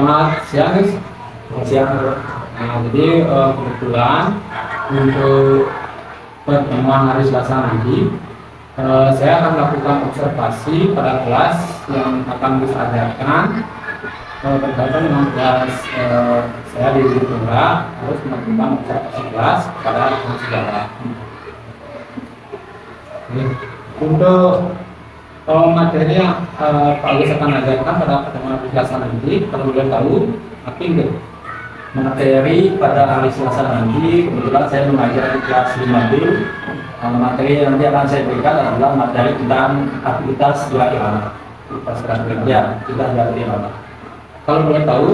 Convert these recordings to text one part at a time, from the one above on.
Selamat siang, guys. Selamat siang. Nah, jadi kebetulan untuk pertemuan hari Selasa nanti, saya akan melakukan observasi pada kelas yang akan disadarkan berkaitan dengan kelas saya di Tunggal, harus melakukan observasi kelas pada sejarah. Untuk materi yang Pak Agus akan ajarkan pada pertemuan hari Selasa nanti, kalau boleh tahu, apa itu? Materi pada hari Selasa nanti, kebetulan saya mengajar di kelas 5B. Materi yang nanti akan saya berikan adalah materi tentang aktivitas gerak anak. Aktivitas gerak kerja, kita gerak anak. Kalau boleh tahu,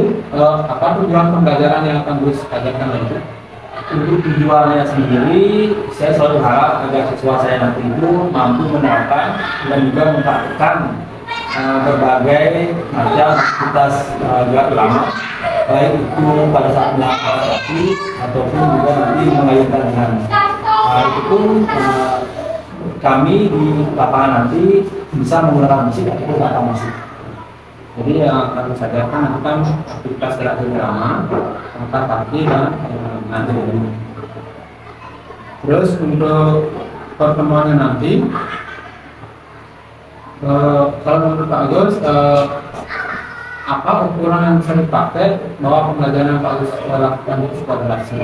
apa tujuan pembelajaran yang akan Gus ajarkan nanti? Untuk tujuannya sendiri, saya selalu harap agar siswa saya nanti itu mampu menerapkan dan juga mempraktikkan berbagai macam aktivitas gerak lama, baik itu pada saat melangkah kaki ataupun juga nanti mengayunkan tangan. Itu pun kami di lapangan nanti bisa menggunakan musik ataupun tanpa musik. Jadi yang akan saya ajarkan akan aktivitas gerak lama, angkat kaki dan nanti. Terus untuk pertemuannya nanti, kalau menurut Pak Agus, apa ukuran yang bisa dipakai bahwa pembelajaran yang Pak Agus lakukan itu sudah berhasil?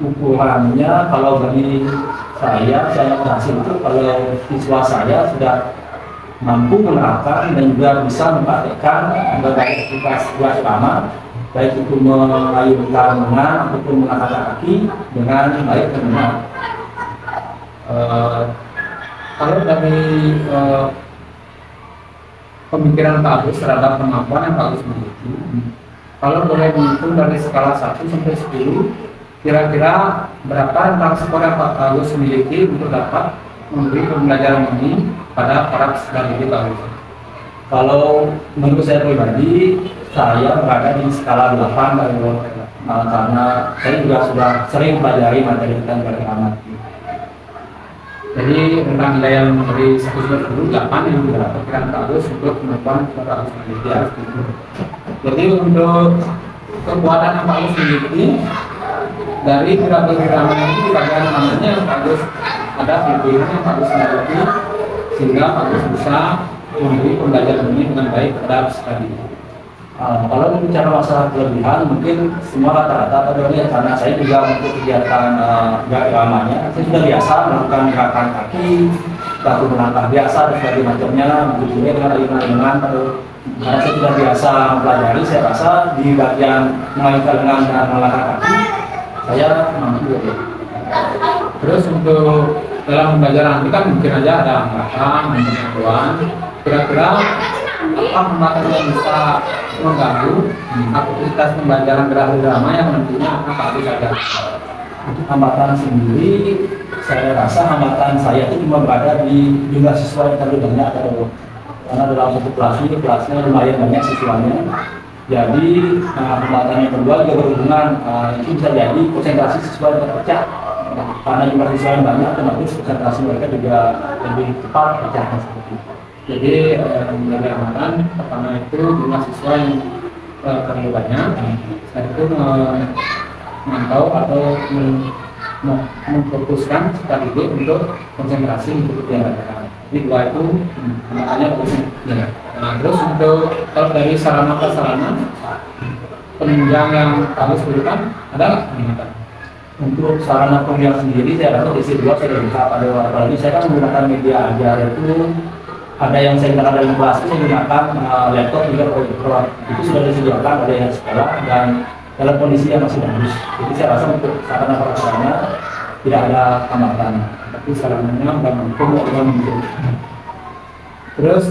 Ukurannya kalau bagi saya berhasil itu kalau siswa saya sudah mampu menerapkan dan juga bisa mempraktikkan berbagai aktivitas gerak lama, baik itu mengayunkan tangan ataupun mengangkat kaki dengan baik dan benar. Kalau dari pemikiran Pak Agus terhadap kemampuan yang Pak Agus miliki, kalau boleh dihitung dari skala 1 sampai 10, kira-kira berapa rentang skor yang Pak Agus miliki untuk dapat memberi pembelajaran ini pada para peserta didik Pak Agus? Kalau menurut saya pribadi, saya berada di skala 8 karena saya juga sudah sering pelajari materi tentang gerak anak. Jadi tentang nilai yang dari 1/10 8 yang didapatkan Pak Agus untuk kemampuan Pak Agus miliki. Jadi untuk kekuatan yang Pak Agus miliki dari gerak-gerak itu di bagian mananya yang Pak Agus ada fiturnya yang Pak Agus miliki, sehingga Pak Agus bisa memberi pembelajaran ini dengan baik terhadap sekali. Kalau bicara masalah kelebihan, mungkin semua rata-rata pada lihat karena saya juga untuk kegiatan gerak lamanya, saya sudah biasa melakukan gerakan kaki, batu melangkah biasa dan sebagainya macamnya, begitu juga dengan ayunan-ayunan. Karena saya sudah biasa mempelajari, saya rasa di bagian mengayunkan lengan dan melangkah kaki, saya mampu. Terus untuk dalam pembelajaran nanti kan mungkin aja ada hambatan, pengetahuan. Kira-kira apa hambatan yang bisa mengganggu aktivitas pembelajaran gerak drama yang nantinya akan Pak Agus ajar? Untuk hambatan sendiri, saya rasa hambatan saya itu cuma berada di jumlah siswa yang terlalu banyak, karena dalam satu kelasnya lumayan banyak siswanya. Jadi hambatan yang kedua juga berhubungan, itu bisa jadi konsentrasi siswa yang terpecah. Karena jumlah siswa yang banyak, otomatis konsentrasi mereka juga lebih cepat pecahnya seperti itu. Jadi dari hambatan pertama itu jumlah siswa yang terlalu banyak, dan itu memantau atau memfokuskan peserta didik untuk konsentrasi untuk kegiatan. Jadi dua itu hambatannya bagus. Nah, terus untuk kalau dari sarana prasarana penunjang yang harus berikan ada nggak hambatan? Untuk sarana penunjang sendiri, saya rasa di sini saya sudah pada apalagi saya kan menggunakan media ajar itu. Ada yang saya gunakan dalam kelas itu menggunakan laptop juga proyektor, itu sudah disediakan oleh sekolah dan dalam kondisi yang masih bagus. Jadi saya rasa untuk sarana prasarana tidak ada hambatan, tapi sarananya sudah mampu untuk. Terus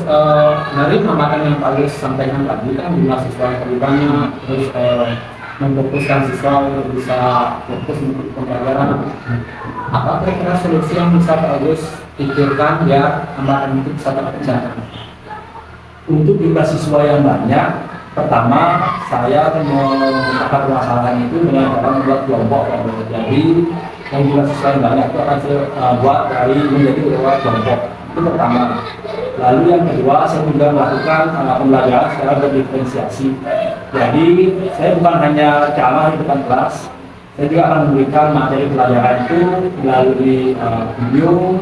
dari hambatan yang Pak Agus sampaikan tadi kan jumlah siswa yang lebih banyak, terus memfokuskan siswa untuk bisa fokus untuk pembelajaran. Apa kira-kira solusi yang bisa Pak Agus pikirkan biar hambatan itu bisa terpecahkan? Untuk jumlah siswa yang banyak, pertama saya memecahkan permasalahan itu dengan cara membuat kelompok. Jadi yang jumlah siswa yang banyak itu akan saya buat dari menjadi beberapa kelompok. Itu pertama. Lalu yang kedua, saya juga melakukan pembelajaran secara berdiferensiasi. Jadi saya bukan hanya ceramah di depan kelas, saya juga akan memberikan materi pelajaran itu melalui video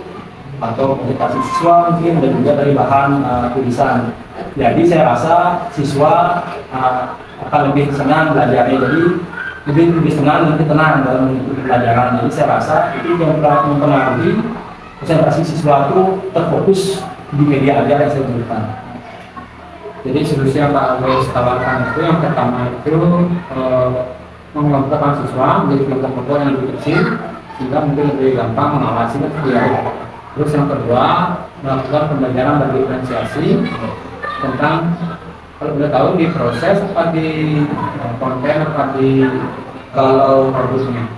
atau presentasi siswa mungkin, dan juga dari bahan tulisan. Jadi saya rasa siswa akan lebih senang belajarnya, jadi lebih senang, lebih tenang dalam mengikuti pelajaran. Jadi saya rasa itu yang mempengaruhi konsentrasi siswa itu terfokus di media ajar yang saya berikan. Jadi solusi yang Pak Agus tawarkan itu yang pertama itu mengelompokkan siswa menjadi kelompok-kelompok yang lebih kecil sehingga mungkin lebih gampang mengawasi dan dia. Terus yang kedua, melakukan pembelajaran berdiferensiasi tentang, kalau boleh tahu, di proses apa di konten apa di kalau produksinya.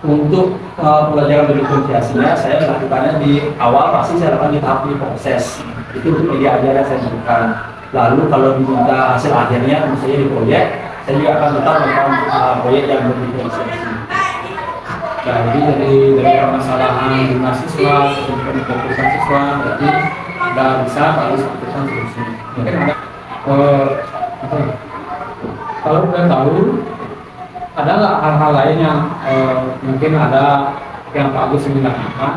Untuk pembelajaran berdiferensiasinya saya lakukannya di awal, pasti saya lakukan di tahap di proses. Itu untuk media ajar yang saya berikan. Lalu kalau diminta hasil akhirnya, misalnya di proyek, saya juga akan tetap melakukan proyek yang berdiferensiasi. Jadi dari permasalahan di mahasiswa, fokusan siswa, berarti sudah bisa harus fokusan solusi. Mungkin ada kalau kita tahu, ada nggak hal-hal lain yang mungkin ada yang Pak Agus ingin lakukan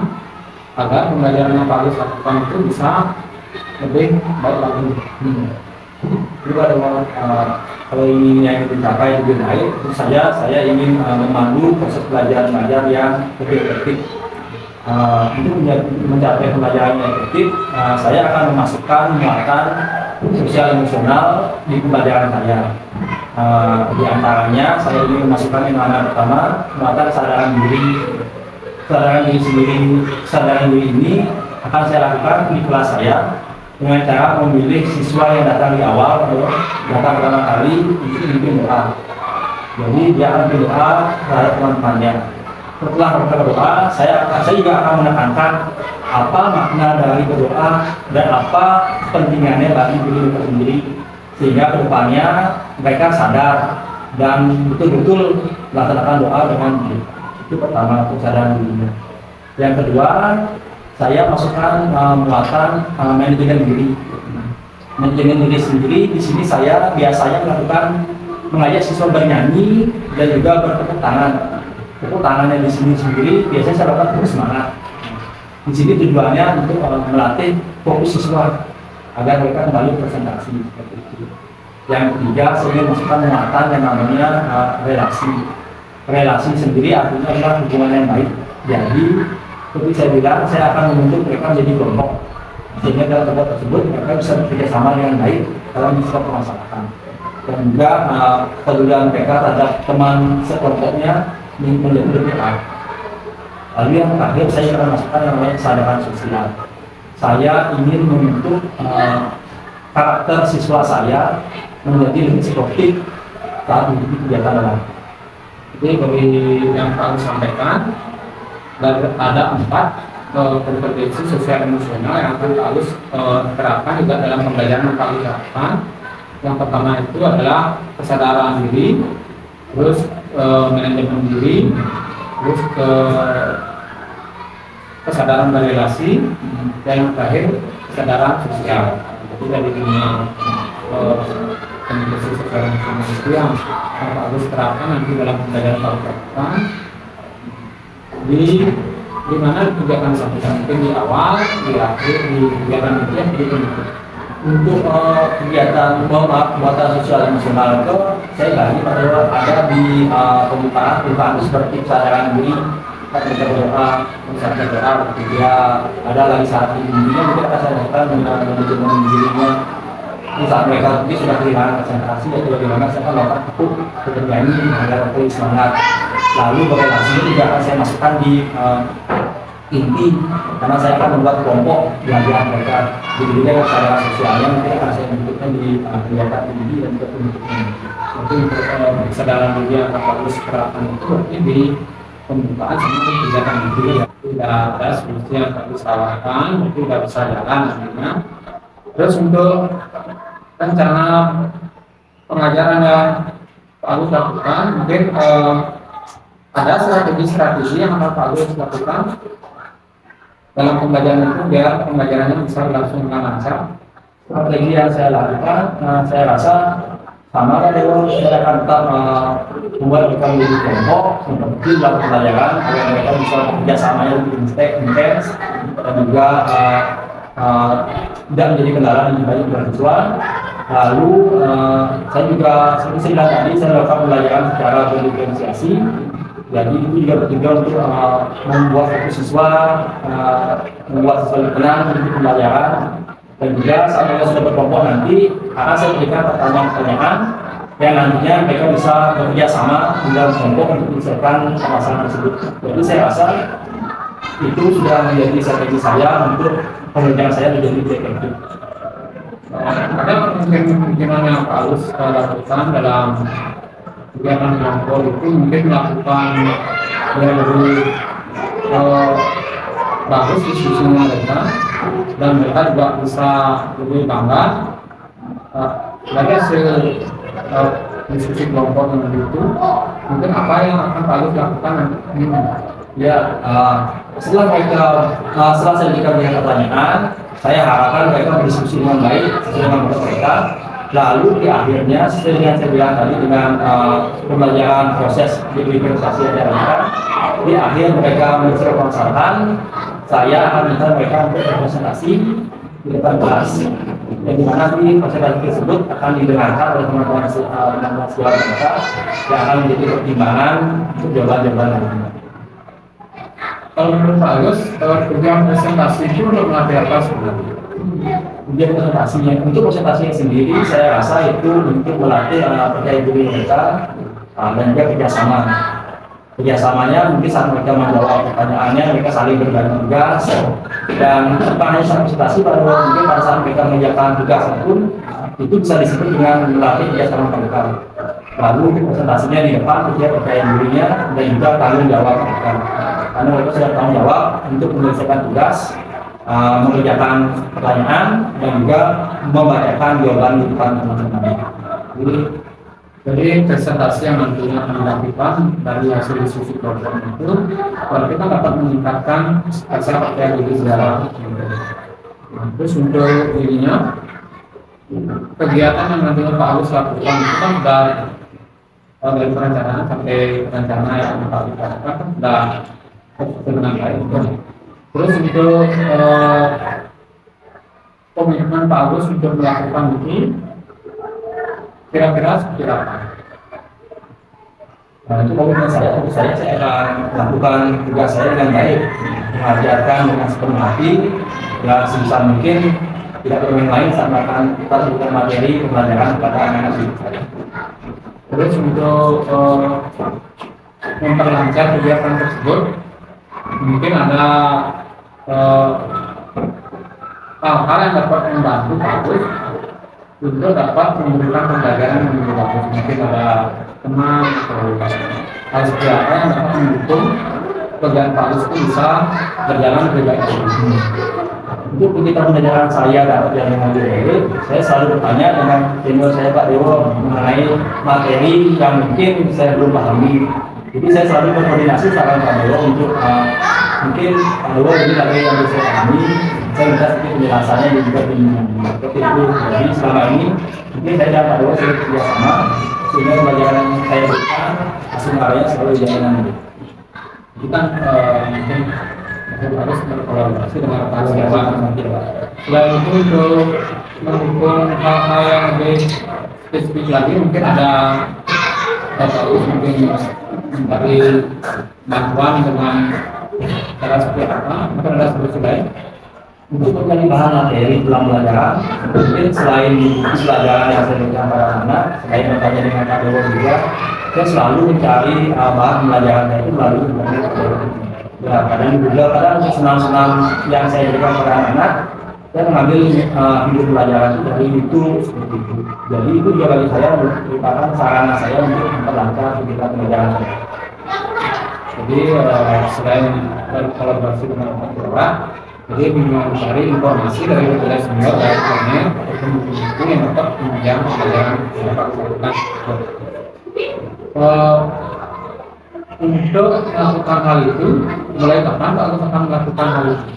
agar pembelajaran yang Pak Agus lakukan itu bisa lebih baik lagi. Juga ada kalau ingin yang dicapai lebih baik, tentu saja saya ingin memandu proses belajar mengajar yang lebih efektif. Untuk mencapai pembelajaran yang efektif, saya akan memasukkan muatan sosial emosional di pembelajaran saya. Di antaranya saya ingin memasukkan yang pertama, muatan kesadaran diri. Kesadaran diri ini akan saya lakukan di kelas saya dengan cara memilih siswa yang datang di awal atau datang pertama kali untuk memimpin doa. Jadi dia akan berdoa terhadap teman-temannya. Setelah mereka berdoa, saya juga akan menekankan apa makna dari berdoa dan apa kepentingannya bagi diri mereka sendiri, sehingga kedepannya mereka sadar dan betul-betul melaksanakan doa dengan baik. Itu pertama, kesadaran dirinya. Yang kedua, saya masukkan muatan manajemen diri. Manajemen diri sendiri, di sini saya biasanya mengajak siswa bernyanyi dan juga bertepuk tangan. Tepuk tangannya di sini sendiri biasanya saya lakukan terus semangat. Di sini tujuannya untuk melatih fokus siswa agar mereka kembali presentasi seperti itu. Yang ketiga, saya ingin masukkan muatan yang namanya relasi. Relasi sendiri artinya adalah hubungan yang baik. Jadi seperti saya bilang, saya akan membentuk mereka menjadi kelompok, sehingga dalam kelompok tersebut mereka bisa bekerja sama dengan baik dalam sebuah permasalahan. Dan juga kepedulian mereka terhadap teman sekelompoknya menjadi lebih erat. Lalu yang terakhir, saya akan masukkan yang namanya kesadaran sosial. Saya ingin membentuk karakter siswa saya menjadi lebih sportif saat mengikuti kegiatan dalam. Jadi dari yang Pak Agus sampaikan, ada 4 kompetensi sosial emosional yang akan Pak Agus terapkan juga dalam pembelajaran yang Pak Agus lakukan. Yang pertama itu adalah kesadaran diri, terus manajemen diri, terus kesadaran berrelasi, dan yang terakhir kesadaran sosial. Jadi dari dunia kompetensi sosial emosional itu yang Pak Agus terapkan nanti dalam pembelajaran Pak Agus lakukan. Di mana kegiatan sampaikan mungkin di awal, di akhir, di kegiatan yang begitu. Untuk kegiatan muatan sosial emosional itu saya bagi pada ada di pembukaan seperti kesadaran diri, ketika berdoa, misalnya doa, dia ada lagi saat dirinya mungkin akan saya lakukan dengan manajemen dirinya. Di saat mereka mungkin sudah kehilangan konsentrasi, atau bagaimana saya akan melakukan cukup bernyanyi agar lebih semangat. Lalu berrelasi juga akan saya masukkan di inti, karena saya akan membuat kelompok belajar mereka. Jadi dia kesadaran sosialnya mungkin akan saya bentuknya di kegiatan inti dan juga bentuknya. Itu kesadaran diri yang akan Pak Agus terapkan itu di pembukaan sama kegiatan inti ya. Tidak ada solusi yang Pak Agus tawarkan, itu tidak bisa jalan nantinya. Terus untuk rencana pengajaran yang Pak Agus lakukan, mungkin ada strategi-strategi yang akan Pak Agus lakukan dalam pembelajaran itu biar pembelajarannya bisa berlangsung dengan lancar. Strategi yang saya lakukan, saya rasa sama kan Dewan saya akan tetap membuat mereka menjadi kelompok seperti dalam pembelajaran agar mereka bisa bekerja sama yang lebih intens dan juga tidak menjadi kendala bagi mahasiswa. Lalu saya juga seperti saya bilang tadi, saya melakukan pembelajaran secara berdiferensiasi. Jadi itu juga bertujuan untuk membuat fokus siswa, membuat siswa lebih tenang untuk pembelajaran. Dan juga saat mereka sudah berkelompok nanti, karena saya berikan pertanyaan-pertanyaan yang nantinya mereka bisa bekerja sama di dalam kelompok untuk menyelesaikan permasalahan tersebut. Jadi saya rasa itu sudah menjadi strategi saya untuk pembelajaran saya menjadi lebih efektif. Ada kemungkinan yang Pak Agus lakukan dalam kegiatan kelompok itu mungkin melakukan yang lebih bagus diskusinya mereka, dan mereka juga bisa lebih bangga dari hasil diskusi kelompok yang itu. Mungkin apa yang akan Pak Agus lakukan nanti? Ya, setelah saya berikan pertanyaan, saya harapkan mereka berdiskusi dengan baik sesuai dengan pendapat mereka. Lalu di akhirnya, sesuai dengan saya bilang tadi, dengan pembelajaran proses diferensiasi yang dilakukan, di akhir mereka menyelesaikan permasalahan, saya akan minta mereka untuk berpresentasi di depan kelas, yang dimana di presentasi tersebut akan didengarkan oleh teman-teman siswa mereka yang akan menjadi pertimbangan untuk jawaban-jawaban nantinya. Kalau menurut Pak Agus, tujuan presentasi itu untuk melatih apa sebenarnya? Kemudian presentasinya, untuk presentasinya sendiri saya rasa itu untuk melatih percaya diri mereka dan juga kerjasama. Kerjasamanya mungkin saat mereka menjawab pertanyaannya mereka saling berbagi tugas, dan bukan hanya saat presentasi, mungkin pada saat mereka mengerjakan tugas pun itu bisa disebut dengan melatih kerjasama mereka. Lalu presentasinya di depan dia percaya dirinya dan juga tanggung jawab mereka, karena mereka sudah tanggung jawab untuk menyelesaikan tugas, mengerjakan pertanyaan dan juga membacakan jawaban di depan teman-teman. Jadi presentasi yang nantinya akan dilakukan dari hasil diskusi program itu, kalau kita dapat meningkatkan rasa percaya diri secara terus untuk dirinya, kegiatan yang nantinya Pak Agus lakukan itu kan dari perencanaan sampai rencana yang Pak Agus lakukan kan sudah dengan baik. Terus untuk komitmen Pak Agus untuk melakukan ini kira-kira seperti apa? Nah, itu komitmen saya, tentu saja saya akan melakukan tugas saya dengan baik, mengajarkan dengan sepenuh hati, dan sebisa mungkin tidak bermain-main saat kita memberikan materi pembelajaran kepada anak-anak saya. Terus untuk memperlancar kegiatan tersebut, mungkin ada hal-hal yang dapat membantu Pak Agus untuk dapat memberikan pembelajaran yang lebih bagus. Mungkin ada teman atau hal seperti apa yang dapat mendukung pekerjaan Pak Agus itu bisa berjalan lebih baik. Untuk ketika pembelajaran saya dapat yang lebih baik, saya selalu bertanya dengan senior saya Pak Dewo mengenai materi yang mungkin saya belum pahami. Jadi saya selalu berkoordinasi sama Pak Dewo untuk mungkin Pak Dewo ini materi yang bisa saya pahami, saya minta sedikit penjelasannya dan juga bimbingan seperti itu. Jadi selama ini mungkin saya dan Pak Dewo sudah kerjasama sehingga pembelajaran yang saya berikan hasil karyanya selalu jalan nanti. Kita mungkin harus berkolaborasi dengan rekan-rekan nanti. Selain itu untuk mendukung hal-hal yang lebih spesifik lagi, mungkin ada mungkin dari bantuan dengan cara seperti apa, mungkin ada solusi lain untuk menjadi bahan materi dalam pembelajaran. Mungkin selain buku pelajaran yang saya berikan pada anak, selain bertanya dengan Pak Dewo juga, saya selalu mencari bahan pembelajaran itu melalui berbagai metode. Ya, kadang senam-senam yang saya berikan pada anak, saya mengambil video pelajaran itu dari YouTube seperti itu. Jadi itu juga bagi saya merupakan sarana saya untuk memperlancar kegiatan pembelajaran saya. Jadi selain berkolaborasi dengan orang, jadi mencari informasi dari berbagai sumber, dari internet ataupun buku yang dapat menunjang pembelajaran yang Pak lakukan. Untuk melakukan hal itu, mulai kapan Pak akan melakukan hal itu?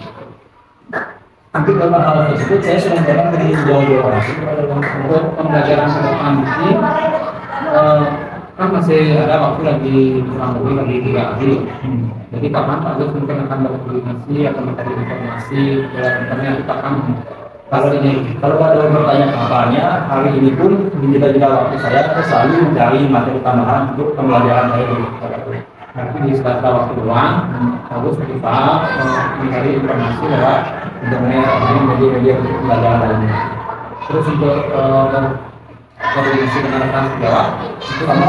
Untuk dalam hal tersebut saya sudah menjalankan dari jauh-jauh hari. Untuk pembelajaran ke depan ini kan masih ada waktu lagi kurang lebih lagi 3 hari. Jadi kapan Pak Agus mungkin akan berkoordinasi atau mencari informasi lewat internet itu kapan? Kalau ada yang bertanya kabarnya, hari ini pun di jeda-jeda waktu saya selalu mencari materi tambahan untuk pembelajaran saya di sekolah. Nanti di sela-sela waktu luang, Agus berusaha mencari informasi lewat internet atau media-media untuk pembelajaran lainnya. Terus untuk koordinasi dengan rekan sejawat, Itu sama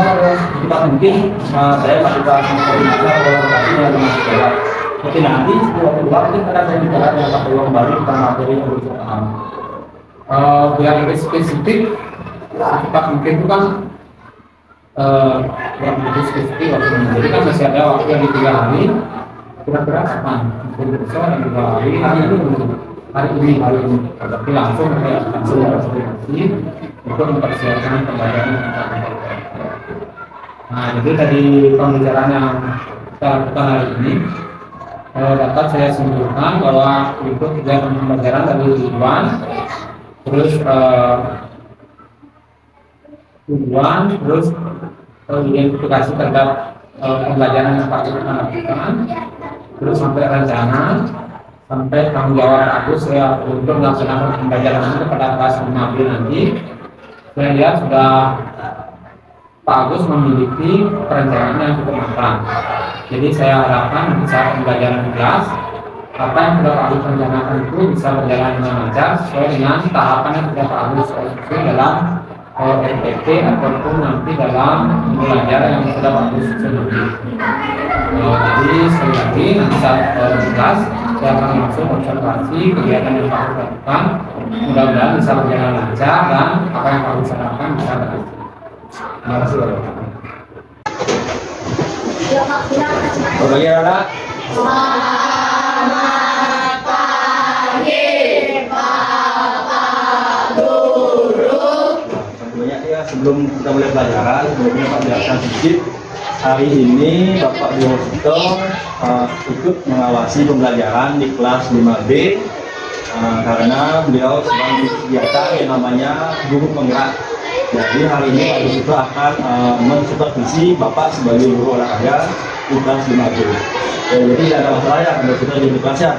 kita mungkin saya melakukan koordinasi atau kolaborasi dengan sejawat. Seperti nanti waktu luang mungkin akan saya bicara dengan Pak Dewa kembali tentang materi yang belum saya paham. biar lebih spesifik, secepat mungkin itu kan kurang begitu spesifik waktunya. Jadi kan masih ada waktu yang di 3 hari. Kira-kira kapan? Mungkin besok yang 2 hari. Hari ini. Berarti langsung koordinasi untuk mempersiapkan pembelajaran. Nah, jadi tadi pembicaraan yang kita lakukan hari ini dapat saya simpulkan bahwa itu kegiatan pembelajaran dari tujuan, terus identifikasi terhadap pembelajaran yang Pak Agus lakukan, terus sampai rencana, sampai tanggung jawab Agus ya untuk melaksanakan pembelajaran itu pada kelas 5 April nanti. Saya lihat sudah Pak Agus memiliki perencanaan yang cukup matang. Jadi saya harapkan nanti saat pembelajaran di kelas, apa yang sudah Pak Agus rencanakan itu bisa berjalan dengan lancar sesuai dengan tahapan yang sudah Pak Agus susun dalam RPT ataupun nanti dalam belajar yang sudah Pak Agus susun nanti. Jadi sekali lagi nanti saat di kelas saya akan langsung observasi kegiatan yang Pak Agus lakukan. Mudah-mudahan bisa berjalan lancar dan apa yang Pak Agus lakukan bisa berhasil. Terima kasih Bapak. Bagaimana? Selamat pagi, Bapak Guru. Tentunya ya sebelum kita mulai pelajaran, sebelumnya Pak jelaskan sedikit. Hari ini Bapak Diwosito ikut mengawasi pembelajaran di kelas 5B karena beliau sedang di kegiatan yang namanya guru penggerak. Jadi hari ini Pak Diwosito akan mensupervisi Bapak sebagai guru olahraga di kelas 5B. Jadi tidak ada masalah ya, Pak Diwosito di kelasnya.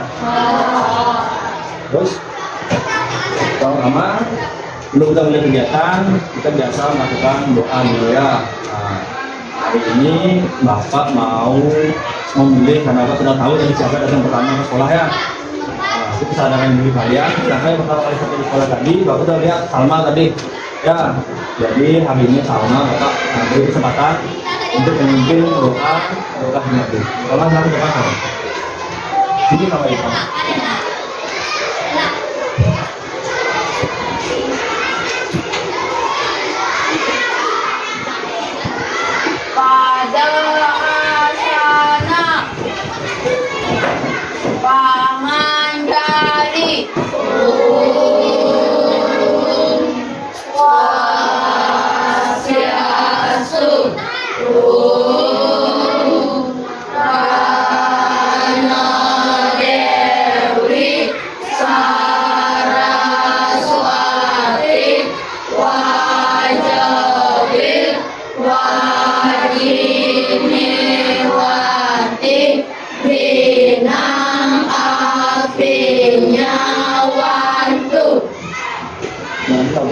Terus, pertama sebelum kita mulai kegiatan, kita biasa melakukan doa dulu ya. Hari ini Bapak mau memilih karena Bapak sudah tahu dari siapa datang pertama ke sekolah ya. Itu kesadaran diri kalian. Karena yang pertama kali sampai di sekolah tadi, Bapak sudah lihat Salma tadi. Ya, jadi hari ini Salma Bapak beri kesempatan untuk memimpin doa nanti. Salma selalu doa. Ini sama itu. Pada asana Pamanjali Swastiastu Prana Dewi Saraswati Wajabil Wajiniwati Binang Apinya Wantu. Mantap.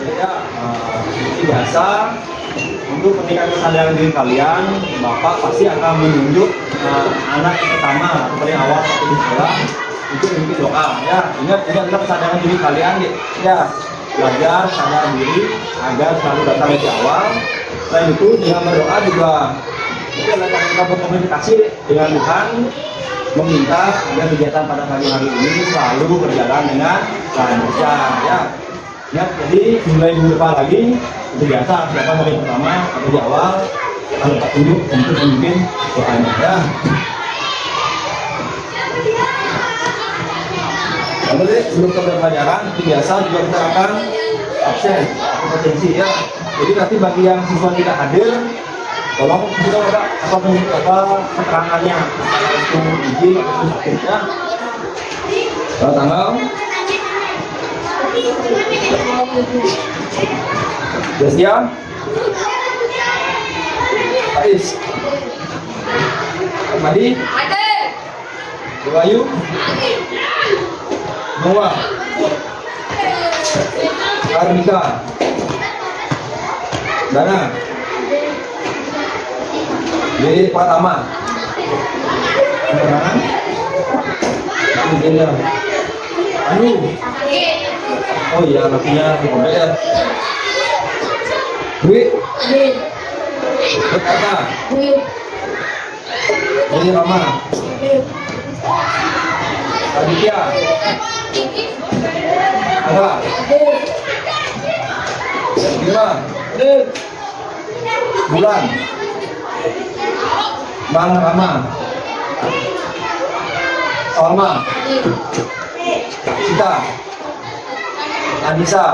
Jadi ya, seperti biasa untuk meningkatkan kesadaran diri kalian, Bapak pasti akan menunjuk anak pertama atau paling awal waktu di sekolah untuk memimpin doa. Ya, ingat ini adalah kesadaran diri kalian ya. Belajar sadar diri agar selalu datang lebih awal. Selain itu dengan berdoa juga itu adalah cara kita berkomunikasi dengan Tuhan, meminta agar kegiatan pada pagi hari ini selalu berjalan dengan lancar ya. Ya, jadi mulai minggu depan lagi itu biasa siapa hari pertama atau di awal kalau Pak tunjuk untuk memimpin doanya ya. Lalu sebelum ke pelajaran seperti biasa juga kita akan absen atau potensi ya. Jadi nanti bagi yang siswa tidak hadir Tolong kita ada apa keterangannya itu izin atau sakitnya. Tanggal. Desya. Ais. Madi. Bayu. Noah. Armika. Dana. Jadi Pratama. Ini Anu. Oh iya, anaknya ya. Dwi. Berkata. Jadi Rama. Aditya. Ada. Bima. Bulan. Bang Rama. Salma. Sita. Anissa.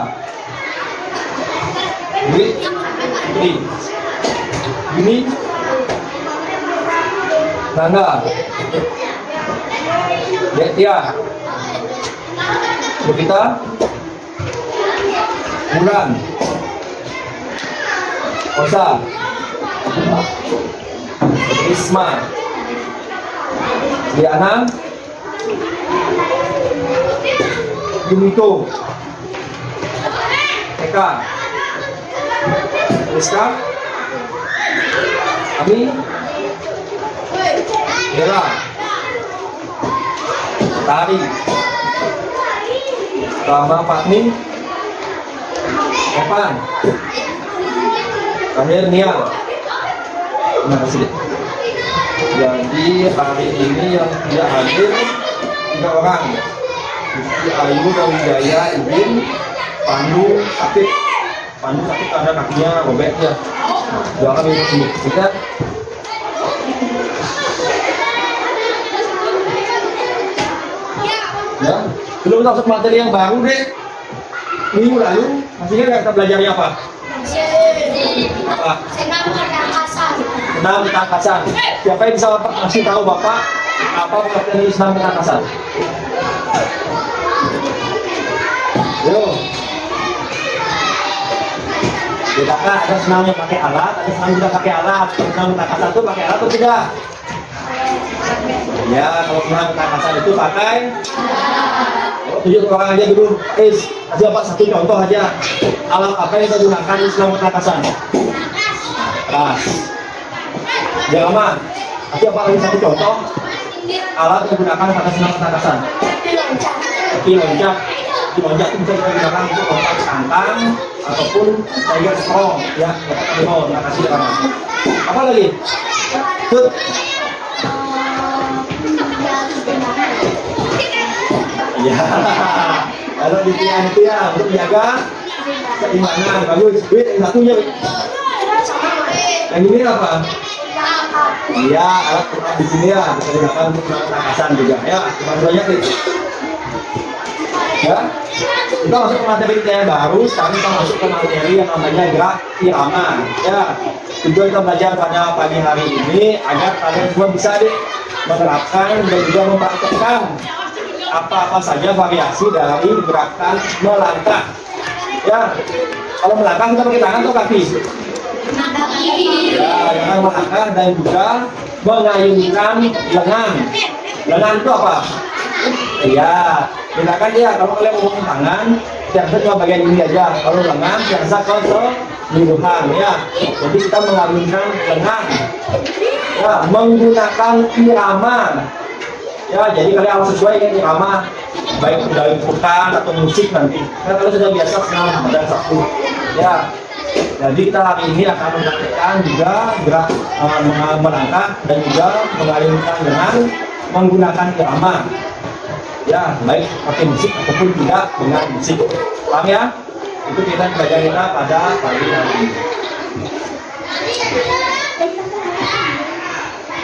Dwi. Putri. Yuni. Nanda. Detia. Bukita. Bulan. Osa. Isma. Diana. Yumiko. Eka. Rizka. Ami. Bella. Tari. Rama Patni. Evan. Akhir Nial. Terima kasih. Jadi hari ini yang tidak hadir 3 orang. Rizky Ayu dan Wijaya izin. Pandu sakit. Pandu sakit karena kakinya robek ya. Jangan kita. Ya, belum masuk materi yang baru deh. Minggu lalu masih ingat kita belajarnya apa? Apa? Senam ketangkasan. Siapa yang bisa kasih tahu Bapak apa pengertian senam ketangkasan? Yo. Bedakan ada senam yang pakai alat, ada senam tidak pakai alat. Senam ketangkasan itu pakai alat atau tidak? Ya, kalau senam ketangkasan itu pakai. Tunjuk orang aja dulu. Kasih Bapak satu contoh aja. Alat apa yang kita gunakan di senam ketangkasan? Keras. Jangan lama. Kasih Bapak lagi satu contoh. Alat yang digunakan pada senam ketangkasan. Kaki loncat. Kaki loncat itu bisa kita gunakan untuk lompat tangkang ataupun tiger strong. Ya, terima kasih Bapak. Apa lagi? Tut. Ya, kalau di tiang itu ya untuk menjaga keimbangan. Bagus. Wih, satunya. Yang ini apa? Iya, alat di sini ya bisa digunakan untuk ketangkasan juga. Ya, terima banyak nih. Ya, kita masuk ke materi kita yang baru. Sekarang kita masuk ke materi yang namanya gerak irama. Ya, tujuan kita belajar pada pagi hari ini agar kalian semua bisa menerapkan dan juga mempraktekkan apa-apa saja variasi dari gerakan melangkah. Ya, kalau melangkah kita pakai tangan atau kaki? Ya, yang melangkah dan juga mengayunkan lengan. Lengan itu apa? Iya, bedakan ya. Kalau kalian ngomongin tangan, biasa cuma bagian ini aja. Kalau lengan, biasa keseluruhan ya. Jadi kita mengayunkan lengan. Ya, menggunakan irama. Ya, jadi kalian harus sesuai dengan irama, baik dari putar atau musik nanti. Karena kalau sudah biasa senam dan satu. Ya, jadi kita hari ini akan mempraktikkan juga gerak melangkah dan juga mengayunkan dengan menggunakan irama. Ya, baik pakai musik ataupun tidak dengan musik. Paham ya? Itu kita belajar kita pada pagi hari ini.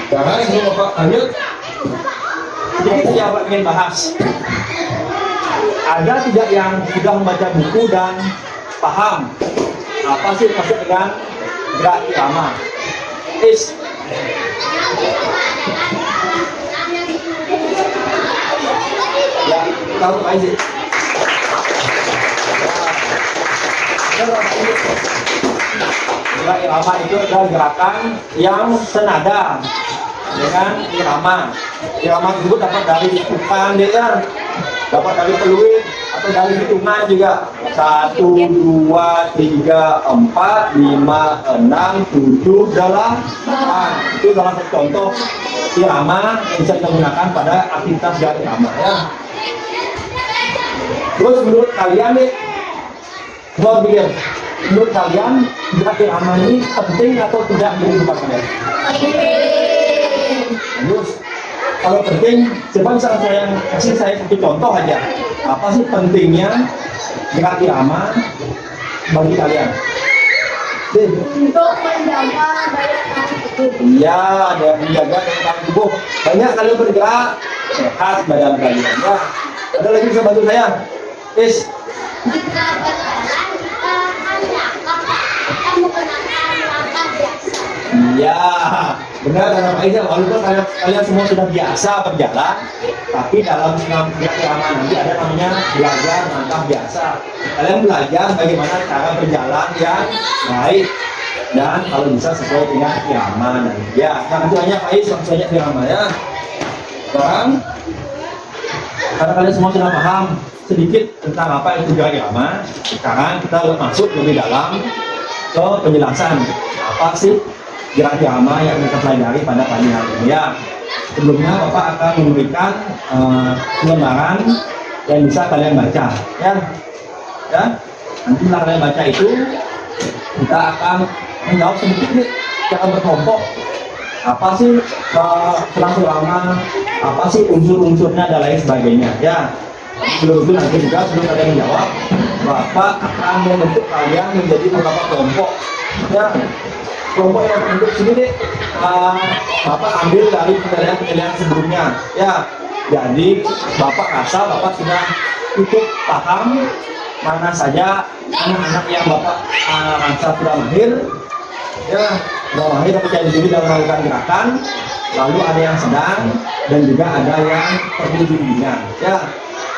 Jangan ini Bapak lanjut. Jadi saya ingin bahas, ada tidak yang sudah membaca buku dan paham apa sih maksud dengan gerak irama? Is. Ya, tahu Pak Is. Gerak irama itu adalah gerakan yang senada dengan irama. Irama tersebut dapat dari bukan DR, dapat dari peluit atau dari hitungan juga. 1, 2, 3, 4, 5, 6, 7, 8. Itu salah satu contoh irama yang bisa kita gunakan pada aktivitas gerak irama ya. Terus menurut kalian nih, gua pikir, menurut kalian gerak irama ini penting atau tidak di kehidupan kalian? Terus kalau penting, coba misalnya saya kasih saya satu contoh aja. Apa sih pentingnya gerak irama bagi kalian? Untuk menjaga daya tahan tubuh. Iya, ada yang menjaga daya tahan tubuh. Banyak kalian bergerak, sehat badan kalian. Ya, ada lagi bisa bantu saya? Is. Jika berjalan, akan menggunakan langkah biasa. Iya, benar kata Pak Iza. Walaupun kalian semua sudah biasa berjalan, tapi dalam gerak irama nanti ada namanya belajar langkah biasa. Kalian belajar bagaimana cara berjalan yang baik dan kalau bisa sesuai dengan irama nanti. Ya, jangan hanya Pak Iza, banyak irama ya. Sekarang, karena kalian semua sudah paham sedikit tentang apa itu gerak irama, sekarang kita masuk lebih dalam ke penjelasan apa sih gerak irama yang kita pelajari pada pagi hari ini ya. Sebelumnya Bapak akan memberikan lembaran yang bisa kalian baca ya. Ya, nanti setelah kalian baca itu kita akan menjawab sedikit nih cara berkelompok. Apa sih gerak irama, apa sih unsur-unsurnya dan lain sebagainya ya. Sebelum itu nanti juga sebelum kalian menjawab, Bapak akan membentuk kalian menjadi beberapa kelompok ya. Kelompok yang bentuk sini nih, Bapak ambil dari penilaian sebelumnya ya. Jadi Bapak rasa Bapak sudah cukup paham mana saja anak-anak yang Bapak rasa sudah mahir ya, sudah mahir percaya diri dalam melakukan gerakan. Lalu ada yang sedang dan juga ada yang perlu bimbingan ya.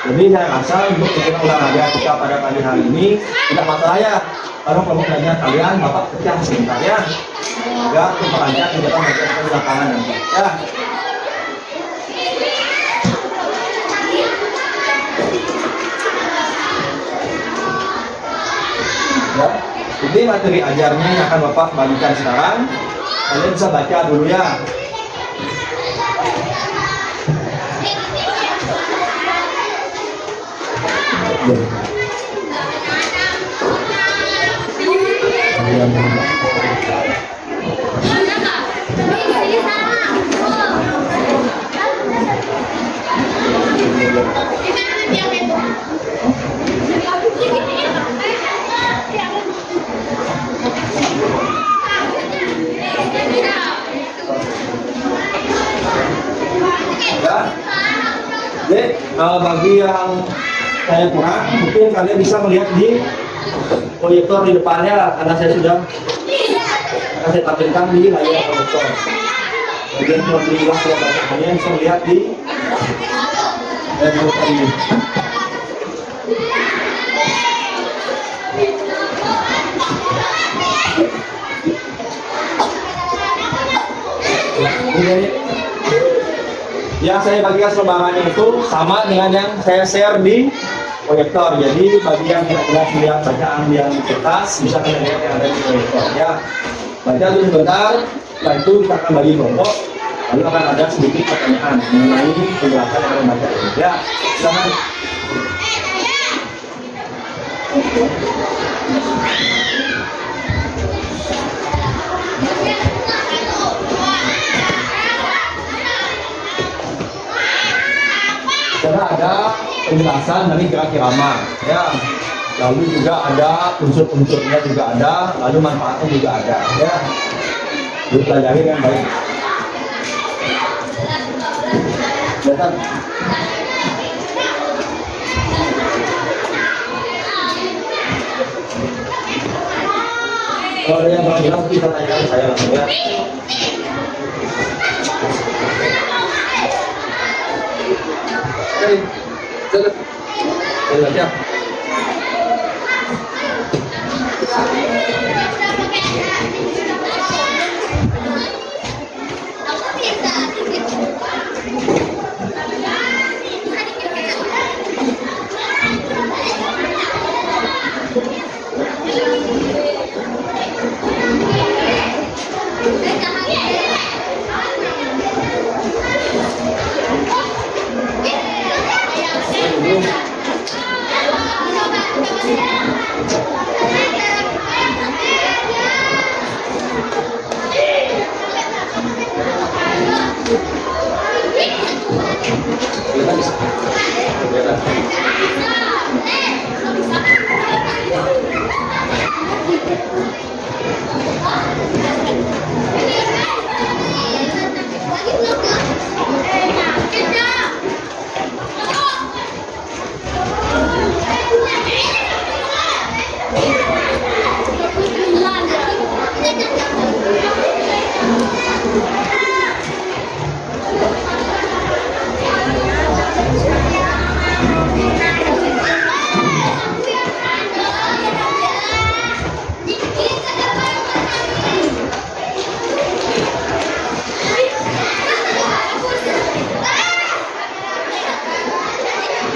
Jadi saya rasa untuk kegiatan olahraga kita pada pagi hari ini tidak masalah ya. Kalau kelompok lainnya kalian Bapak pecah sebentar ya, agar memperlancar kegiatan belajar di lapangan nanti ya. Ya, ini materi ajarnya yang akan Bapak bagikan sekarang. Kalian bisa baca dulu ya. Ya. Jadi bagi yang saya kurang, mungkin kalian bisa melihat di proyektor di depannya karena saya sudah akan saya tampilkan di layar proyektor. Bagian di luar kalian bisa melihat di layar proyektor ini. Yang saya bagikan selebarannya itu sama dengan yang saya share di proyektor. Jadi bagi yang tidak jelas melihat bacaan yang di kertas, bisa kalian lihat yang ada di proyektor ya. Baca dulu sebentar, setelah itu kita akan bagi kelompok, lalu akan ada sedikit pertanyaan mengenai penjelasan yang kalian baca ini ya. Silakan. Karena ada penjelasan dari gerak irama ya, lalu juga ada unsur-unsurnya juga ada, lalu manfaatnya juga ada ya. Dipelajari dengan baik. Kelihatan? Kalau ada yang kurang jelas bisa tanyakan ke saya langsung ya. Oke, siap.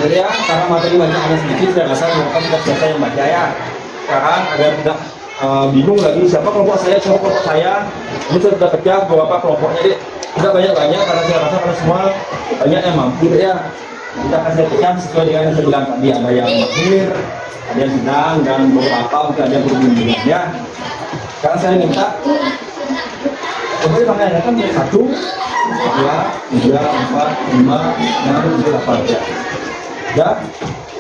Jadi ya, karena materi bacaannya sedikit, saya rasa Bapak sudah selesai membaca ya. Sekarang agar tidak bingung lagi siapa kelompok saya, ini sudah pecah beberapa kelompoknya deh. Tidak banyak-banyak karena saya rasa karena semua banyak yang mampu ya. Kita akan pecah sesuai dengan yang saya bilang tadi, ada yang mahir, ada yang sedang, dan beberapa mungkin ada yang berbimbingan ya. Sekarang saya minta coba ditanyakan 1, 2, 3, 4, 5, 6, 7, 8 ya. Ya,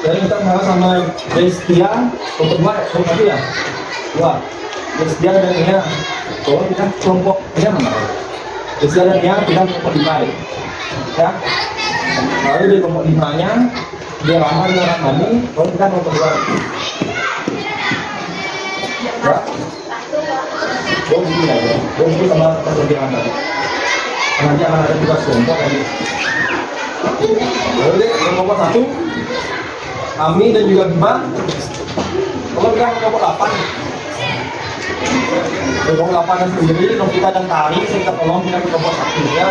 saya minta sama Destia untuk tadi ya, 2. Destia dan Nia, kalau kita kelompok Nia mana? Destia dan Nia kita kelompok 5 ya. Lalu di kelompok 5-nya dia Rahman dan Rahmani, kalau kita kelompok 2 ya. Oh gitu ya, oh itu sama seperti yang tadi. Nanti akan ada tugas kelompok tadi. Lalu deh, kelompok 1 Ami dan juga Bima. Kalau kita kelompok 8 kelompok 8 sendiri, kita dan Tari, kita tolong kita ke kelompok 1 ya.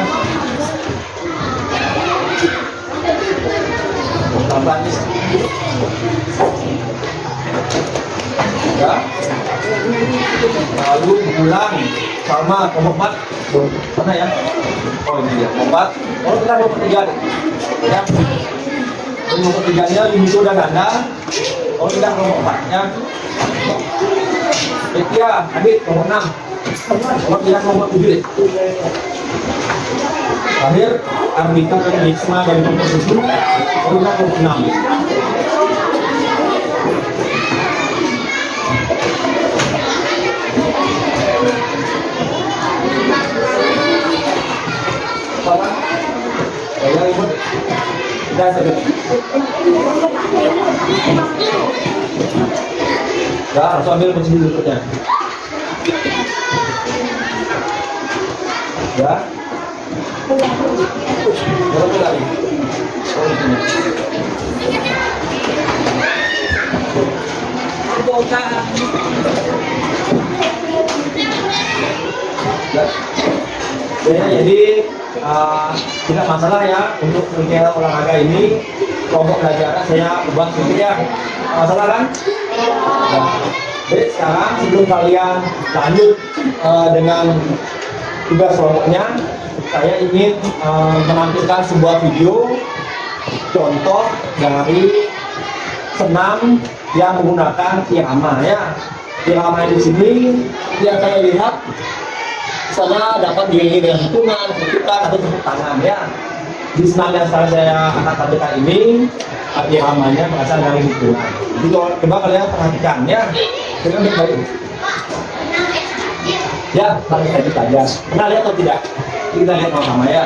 Kelompok 8 ya. Lalu Bulan sama kelompok 4 mana ya? Oh ini dia, kelompok 4. Kalau kita kelompok 3 deh ya. Kelompok 3-nya Yunito dan Ganda. Kalau kita kelompok 4-nya Betia, Adit, kelompok 6. Kalau kita kelompok 7 deh. Terakhir Armita dan Nisma dari kelompok 7. Kalau kita kelompok 6. Saya ikut dan sedih. Ya, harus ambil kunci berikutnya. Ya. Berapa lagi? Ya, jadi tidak masalah ya untuk kegiatan olahraga ini, kelompok belajar saya ubah sedikit ya, masalah kan? Nah, jadi sekarang sebelum kalian lanjut dengan tugas kelompoknya, saya ingin menampilkan sebuah video contoh dari senam yang menggunakan irama ya. Irama di sini yang saya lihat sana dapat diiringi dengan hitungan, ketukan atau tepuk tangan ya. Di senam yang sekarang saya akan tampilkan ini iramanya berasal dari hitungan. Jadi coba kalian perhatikan ya dengan baik-baik. Ya, paling sedikit saja. Pernah lihat atau tidak? Kita lihat sama-sama ya.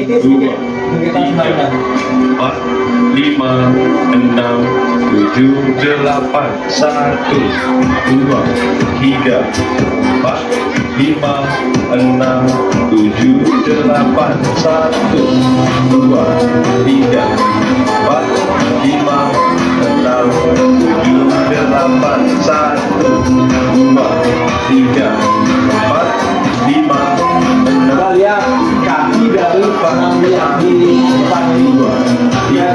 sedikit. Kita sebenarnya. 4, 5, 6, 7, 8, 1, 2, 3, 4, 5, 6, 7, 8, 1, 2, 3, 4, 5, 6, 7, 8, 1, 2, 3, 4, 5, 6, Kita lihat kaki dari pengambil yang di depan ini. Dia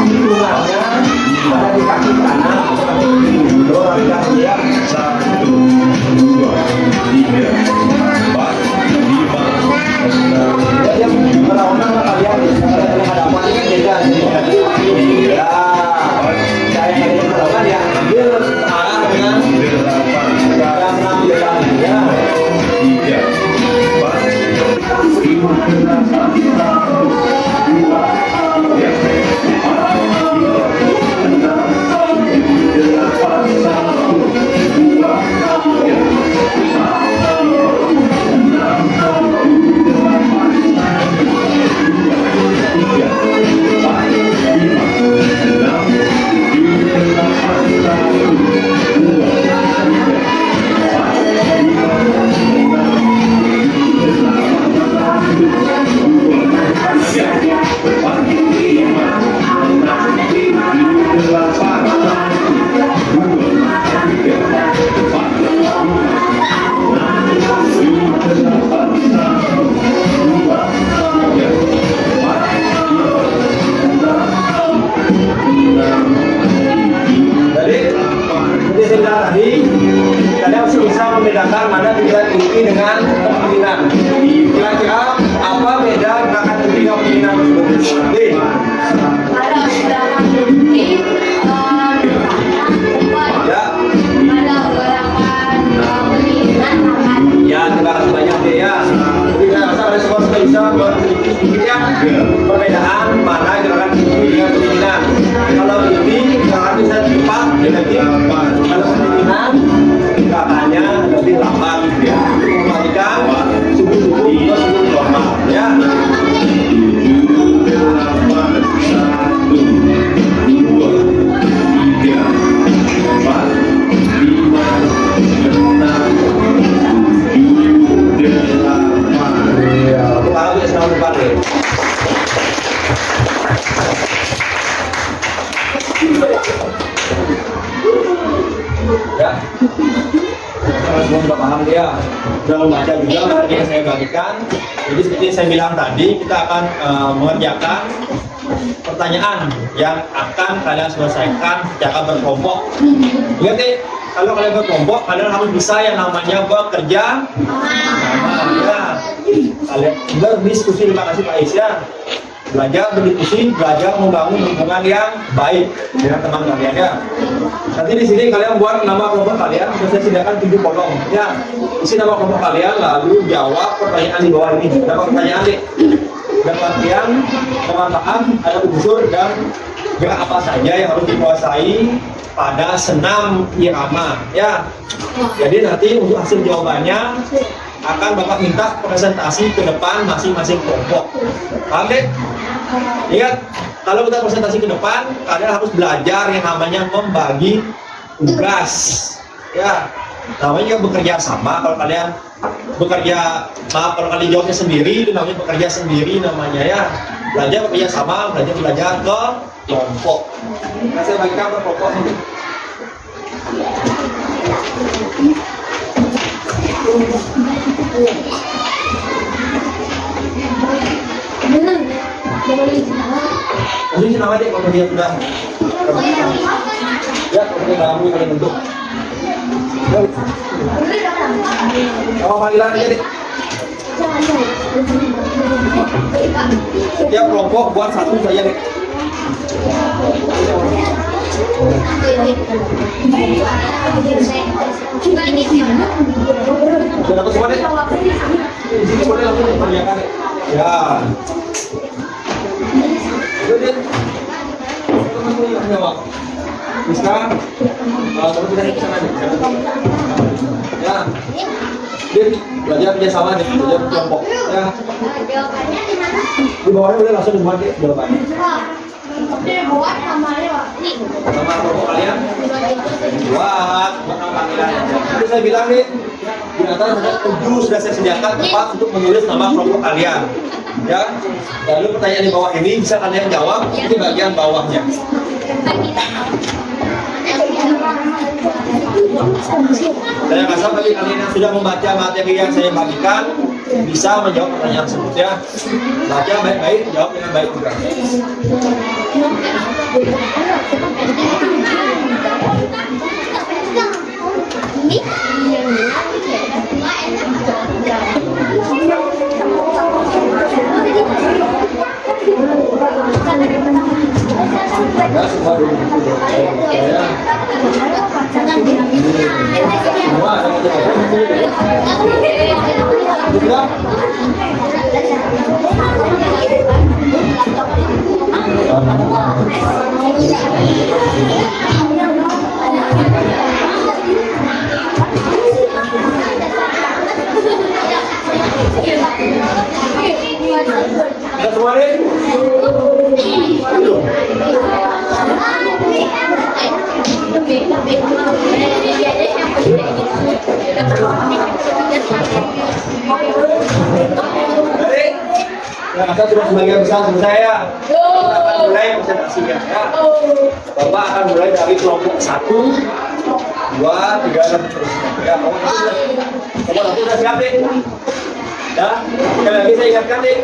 hitungannya ada di kaki kanan atau kaki kiri. Orang yang lihat 1, 2, 3, 4, 5, 6, dia melakukan kalian yang hadapan ini beda. Ya, saya yang melakukan ya ambil arah dengan 8, cara mengambil kakinya. 3, 4, Jadi, seperti saya bilang tadi, kalian harus bisa membedakan mana pikiran inti dengan kemungkinan. Kira-kira apa beda gerakan inti dengan kemungkinan tersebut? Jadi, Kalau gerakan inti, ya, kalau gerakan kemungkinan akan ya terima kasih banyak deh ya. Jadi saya rasa ada semua sudah bisa sedikit perbedaan mana gerakan inti dengan kemungkinan. Kalau inti gerakan bisa cepat, negatif. Kalau kemungkinan gerakannya lebih lambat. Ya, kembalikan subuh-subuh ke subuh normal. Ya. 8, Kalau bisa sama depan deh. Ya. Kalau belum paham dia, udah membaca juga materi yang saya bagikan. Jadi seperti yang saya bilang tadi, kita akan mengerjakan pertanyaan yang akan kalian selesaikan secara berkelompok. Ingat nih, kalau kalian berkelompok, kalian harus bisa yang namanya bekerja sama. Ya, kalian berdiskusi. Terima kasih Pak Isya. Belajar berdiskusi, belajar membangun hubungan yang baik dengan teman kalian ya. Nanti di sini kalian buat nama kelompok kalian, saya sediakan 7 kolom ya. Isi nama kelompok kalian, lalu jawab pertanyaan di bawah ini. Ada pertanyaan nih. Dan latihan pemanfaat ada unsur dan gerak apa saja yang harus dikuasai pada senam irama ya. Jadi nanti untuk hasil jawabannya akan Bapak minta presentasi ke depan masing-masing kelompok. Paham deh? Ingat, kalau kita presentasi ke depan, kalian harus belajar yang namanya membagi tugas. Ya, namanya bekerja sama. Kalau kalian bekerja, kalau kalian jawabnya sendiri, itu namanya bekerja sendiri namanya ya. Belajar bekerja sama, belajar ke kelompok. Nah, saya bagikan ke kelompok ini. benar. Boleh Langsung isi nama deh kalau dia sudah. Ya, kalau dia dalam kalian bentuk. Sama panggilan aja deh. Setiap kelompok buat satu saja deh. Sudah dapat semua deh. Di sini boleh langsung dikerjakan deh. Ya. Itu deh. Bisa. Kalau tidak di sana deh. Ya. Din, belajar kerjasama, Din. Belajar kelompok. Ya, Jawabannya di mana? di bawahnya udah langsung dibuat Din, jawabannya. Dia buat namanya Pak. Nih. Nama kelompok kalian? Buat nama panggilan aja. Nanti saya bilang nih, di antara ada 7 sudah saya sediakan tempat untuk menulis nama kelompok kalian. Ya, lalu pertanyaan di bawah ini bisa kalian jawab di bagian bawahnya. Saya rasa bagi kalian yang sudah membaca materi yang saya bagikan bisa menjawab pertanyaan tersebut ya. Baca baik-baik, jawab dengan baik juga. Ya, semua dulu. Ya. Semua ada sudah. Sudah semua nih? Ya, maka sudah sebagian besar selesai ya. Kita akan mulai presentasinya ya. Bapak akan mulai dari kelompok 1, 2, 3 dan seterusnya. Ya, kelompok 1 sudah siap nih. Ya, sekali lagi saya ingatkan nih.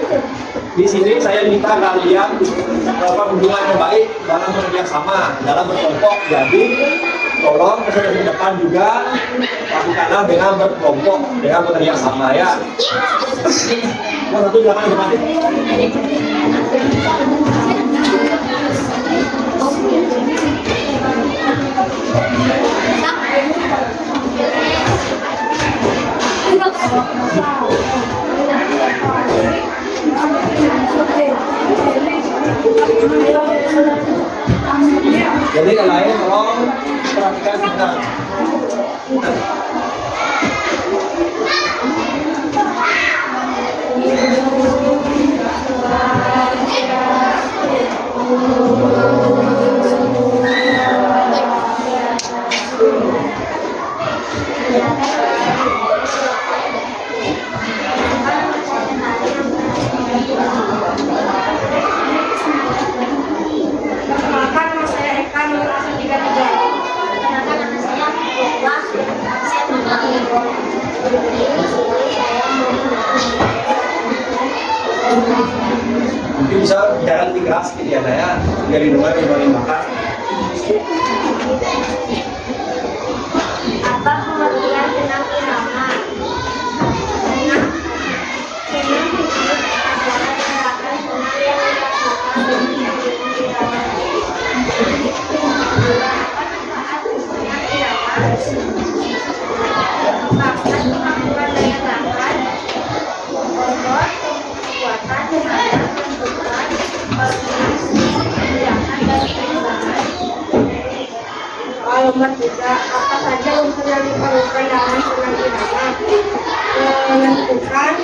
Di sini saya minta kalian melakukan hubungan yang baik dalam bekerja sama, dalam berkelompok. Jadi tolong kesulitan di depan juga lakukanlah dengan berkelompok, dengan bekerja sama ya. Nomor 1 jangan depan. Jadi yang lain tolong perhatikan sebentar. Mungkin bisa bicara lebih keras gitu ya saya, biar dengar yang makan. Apa pengertian tentang irama? Irama itu adalah gerakan senang yang dilakukan dengan irama. Saat senang irama, merupakan kemampuan daya tahan, otot, kekuatan, tenaga, bentukan, koordinasi, gerakan dan keseimbangan. Nomor 3, apa saja unsur yang diperlukan dalam senam irama? Menentukan,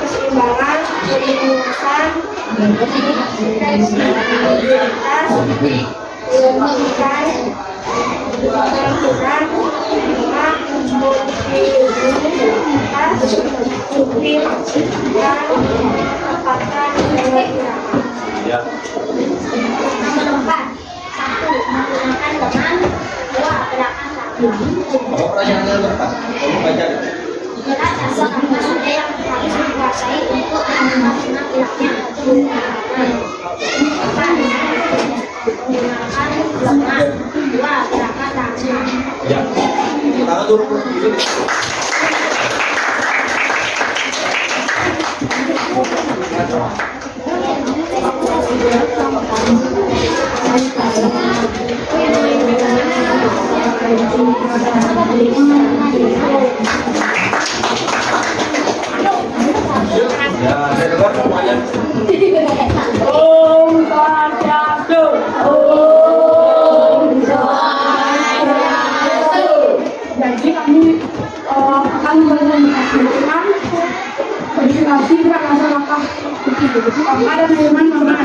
keseimbangan, kelingusan, intensitas, menentukan, kelenturan, lima, multiplitas, supir, dan kekuatan daya irama. Ya. Nomor 4, 1. Menggunakan lengan. 2. Gerakan kaki. Apa pertanyaannya berapa? Kamu baca deh. Berat asal anda yang harus dikuasai untuk melakukan senam irama. Menggunakan lengan. 2. Gerakan kaki. Ya. Tangan turun dulu. Ya, saya dengar semuanya. Om Swastiastu. Om Swastiastu. Jadi kami akan berkomunikasi irama dan irama nama.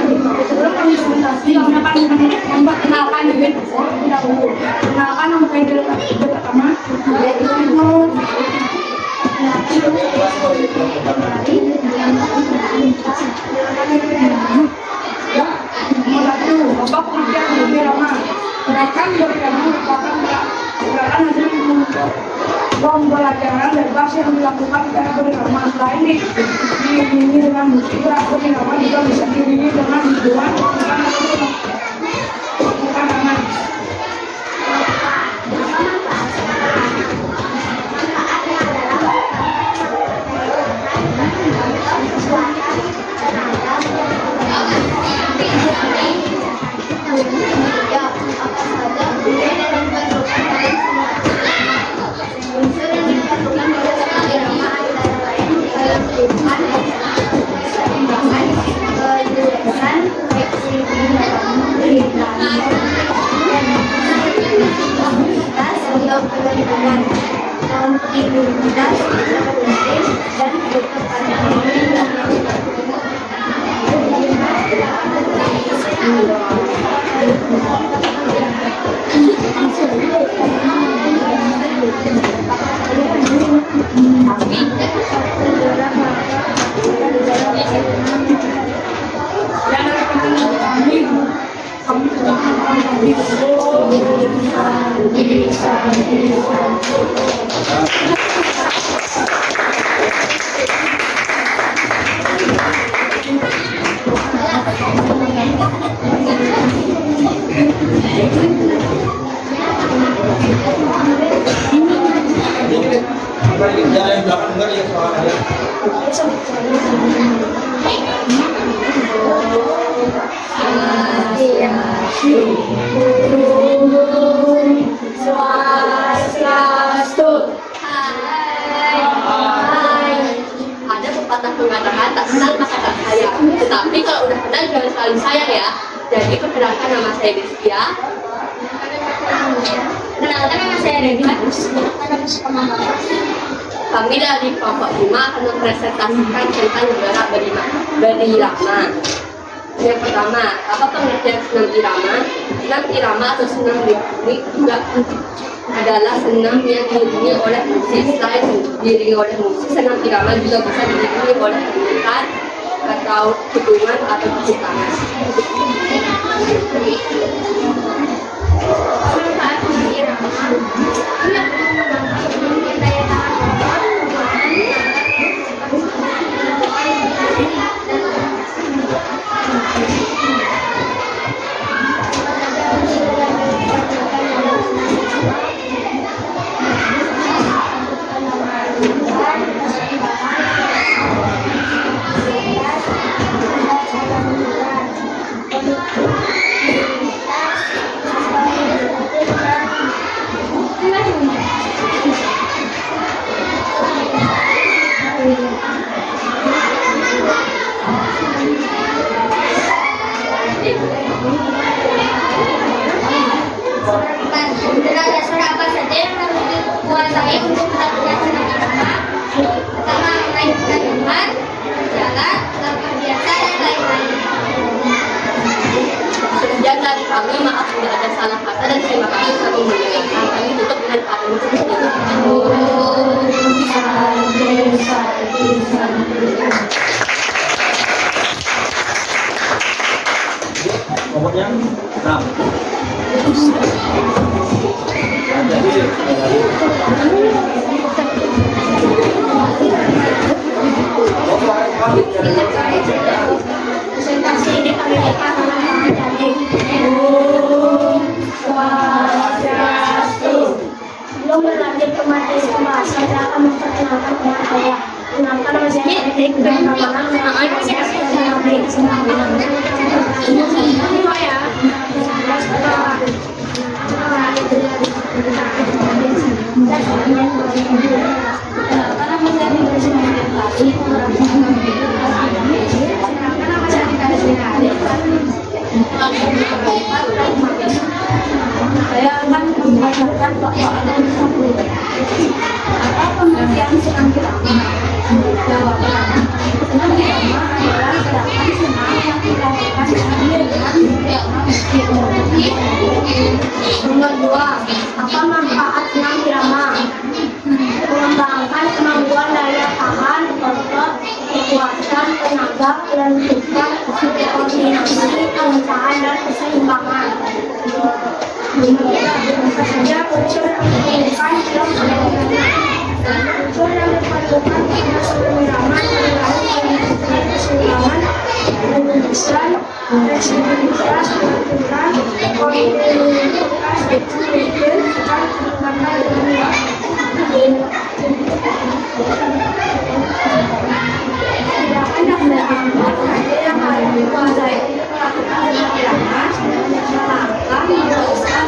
Sebelum kami presentasi, kami akan memperkenalkan diri terlebih dahulu. Kenalkan nama saya pertama, yaitu Bapak pengertian irama. Gerakan berirama merupakan gerakan hasil pembelajaran dari bahasa yang dilakukan secara berirama. Selain diiringi dengan musik, gerak berirama juga bisa diiringi dengan hiburan bukan aman. Jangan belakang enggak ya soal ada. Ada pepatah mengatakan tak kenal maka tak sayang. Tetapi kalau udah kenal jangan saling sayang ya. Jadi perkenalkan nama saya Destia. Perkenalkan nama saya Rega. Kami dari kelompok 5 akan mempresentasikan tentang negara berirama. Yang pertama, apa pengertian senam irama? Senam irama atau senam ritmik juga adalah senam yang diiringi oleh musik. Selain diiringi oleh musik, senam irama juga bisa diiringi oleh pengikat atau hitungan atau tepuk tangan. Manfaat senam irama daya tahan otot, dasar apa saja yang harus dikuasai untuk melakukan senam irama? Pertama, menaikkan iman, jalan, langkah biasa, dan lain-lain. Sekian dari kami, maaf tidak ada salah kata dan terima kasih telah mendengarkan. Kami tutup dengan kata musik ini. Pokoknya, nah, jadi Presentasi ini kami berikan nama dari Sebelum berlanjut ke materi pembahasan, saya akan memperkenalkan teman saya. Kenalkan nama saya Erik dan nama saya saya akan membacakan soal apa pengertian senam irama. Jawaban: senam irama adalah gerakan senam menjaga, menentukan koordinasi, kelancaran, dan keseimbangan. Bisa saja unsur yang diperlukan dalam unsur yang diperlukan pada irama adalah keseimbangan, penulisan, fleksibilitas, aturan, kontinuitas, ritme, dan karena dengan tindakan yang diambil saja yang harus dikuasai melakukan dengan irama, langkah meneruskan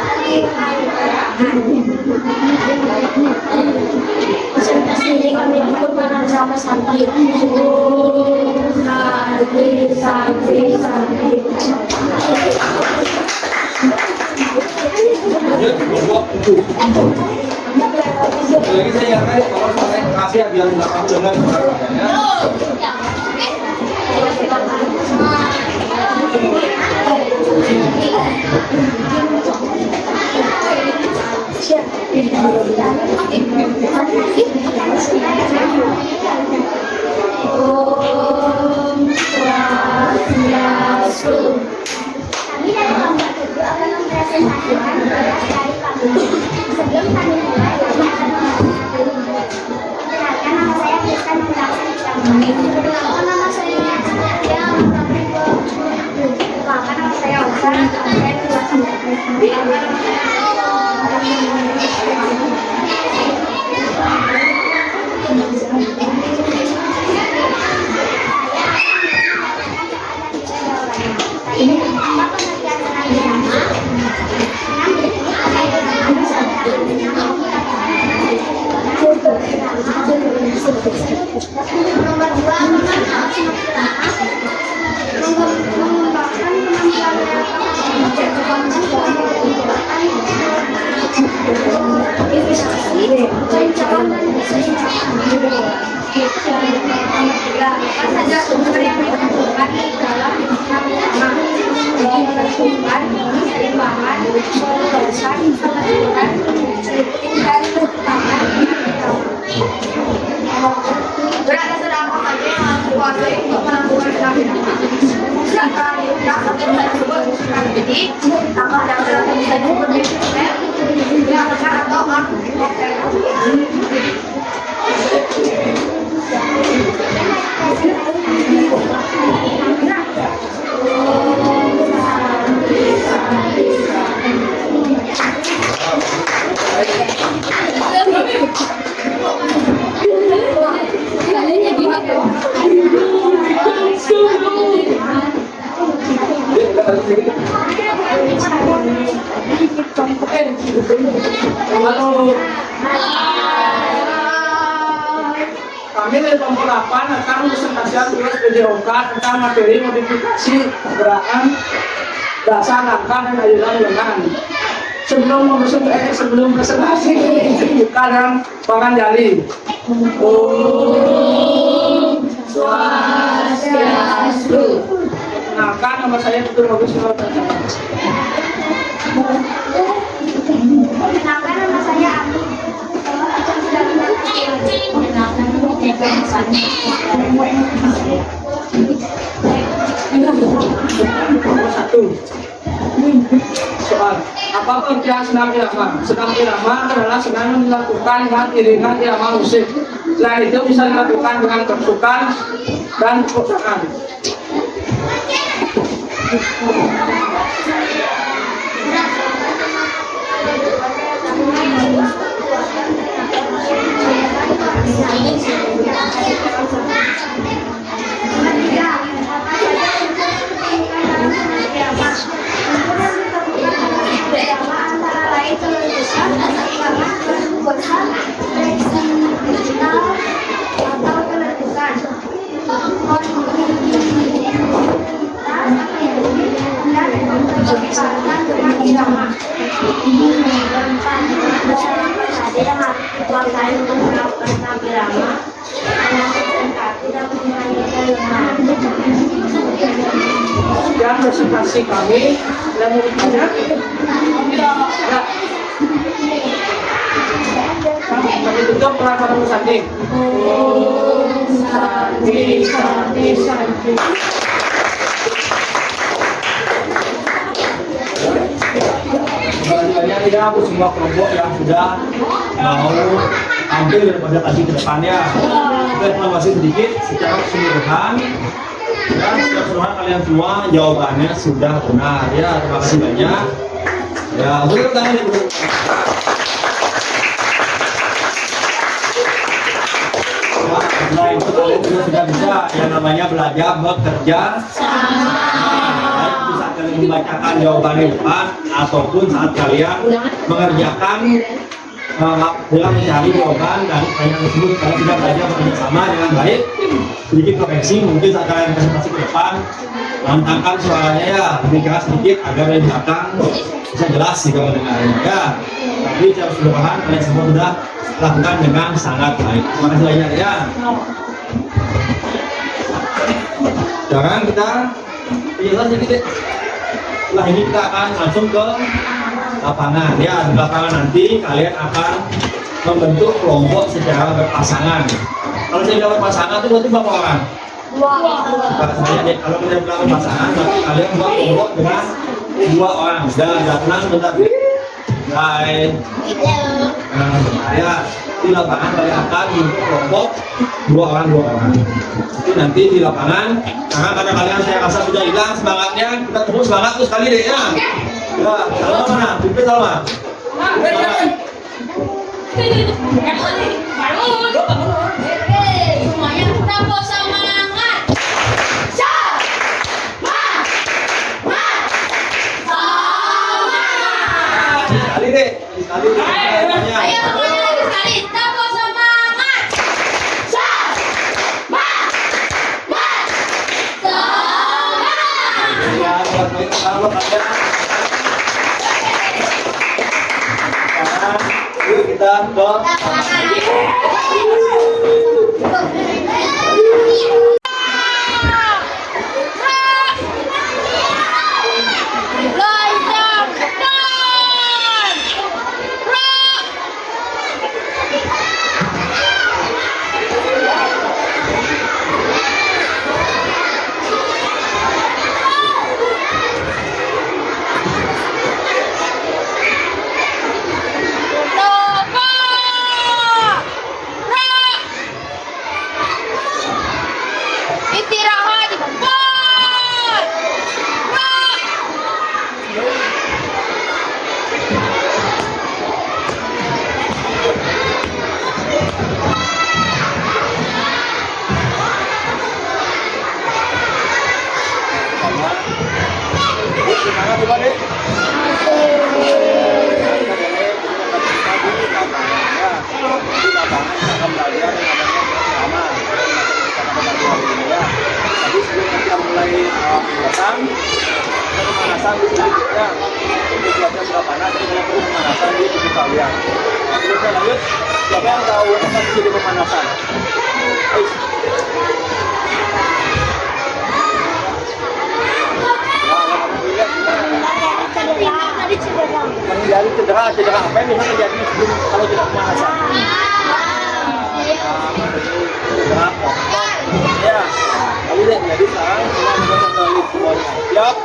peserta sendiri kami ikut bersama sampai sampai Lagi saya ingatkan kalau saya kasih biar nggak kamu dengar Kami dari kelompok 7 akan mempresentasikan 12 kali panggung. Sebelum kami mulai, kami akan memperkenalkan nama saya Kristen Mendaksan Perkenalkan nama saya Nadia. Perkenalkan nama saya Osa. Saya kelas saja sumber yang dibutuhkan dalam menentukan keseimbangan, penulisan, pengaturan, scripting, dan pengembangan berada sedang apa saja yang harus dikuasai untuk melakukan irama. Sedangkan langkah tersebut bukan jadi langkah dalam bisa berbeda yang benar atau Halo. Kami dari kelompok 8 akan presentasikan tugas PJOK tentang materi modifikasi gerakan dasar langkah dan ayunan lengan. Sebelum presentasi buka dan pangan jali. Om Swastiastu. Perkenalkan, nama saya Tutur Bagus Nurtanjaya. Perkenalkan nama saya Ami. Satu. Soal. Apa pengertian senam irama? Senam irama adalah senam yang dilakukan dengan iringan irama musik. Selain itu bisa dilakukan dengan ketukan dan kosakan. Dan presentasi kami dan berikutnya kami tutup pelajaran musik. Shanti, Shanti, Shanti. Banyak ya semua kelompok yang sudah mau ambil daripada tadi ke depannya. Kita evaluasi sedikit secara keseluruhan. Dan secara keseluruhan kalian semua jawabannya sudah benar ya. Terima kasih banyak. Ya, beri tangan ibu. Nah, itu kalian juga sudah bisa yang namanya belajar bekerja sama. Baik itu saat kalian membacakan jawaban di depan ataupun saat kalian mengerjakan dalam mencari jawaban dan pertanyaan tersebut kalian sudah belajar bekerja sama dengan baik. Sedikit koreksi mungkin saat kalian presentasi ke depan lantangkan suaranya ya lebih keras sedikit agar dari belakang bisa jelas jika mendengarnya ya. Tapi secara keseluruhan kalian semua sudah lakukan dengan sangat baik. Terima kasih banyak ya. Sekarang kita jelas sedikit. Setelah ini kita akan langsung ke lapangan ya. Di lapangan nanti kalian akan membentuk kelompok secara berpasangan. Kalau saya bilang berpasangan itu berarti berapa orang? Kalau kita bilang berpasangan berarti kalian buat kelompok dengan 2 orang. Dan tenang bentar. Baik. Ya, di lapangan kalian akan membentuk kelompok 2 orang. Itu nanti di lapangan karena kalian saya rasa sudah hilang semangatnya, kita terus semangat terus kali deh ya. Ya, kalau mana? Pimpin sama. Semuanya kita semangat. Sekali deh, sekali deh. Ayo semuanya lagi sekali. Kita semangat. Ya, kalau kalian yuk kita ke istirahat di tempat. semangat coba deh. Di lapangan kita akan belajar yang namanya bersama. Tapi sebelum kita mulai kegiatan, kita pemanasan di sedikitnya untuk belajar berapa jadi kalian perlu pemanasan di tubuh kalian. Sebelum kita lanjut, siapa yang tahu apa itu jadi pemanasan? Menghindari cedera apa yang bisa terjadi sebelum kalau tidak pemanasan? Cedera ya, lalu deh, jadi sekarang kita akan kembali semuanya. Siap?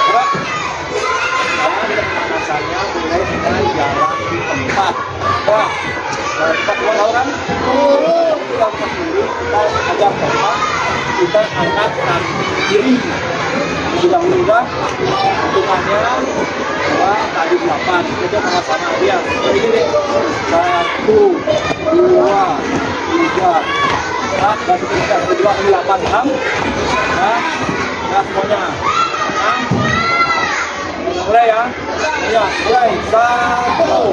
Gerak. Sekarang kita pemanasannya mulai dengan jalan di tempat. Ya, kita semua tahu kan? Kita buka dulu, kita ajak tempat, kita angkat kaki kiri. Mudah-mudah hitungannya 2 kali 8 kita sama-sama dia. Jadi gini, 1, 2, 3, 4 dan seterusnya 2 kali 8 6 ya semuanya 6. Mulai ya. Ya, mulai 1, 2,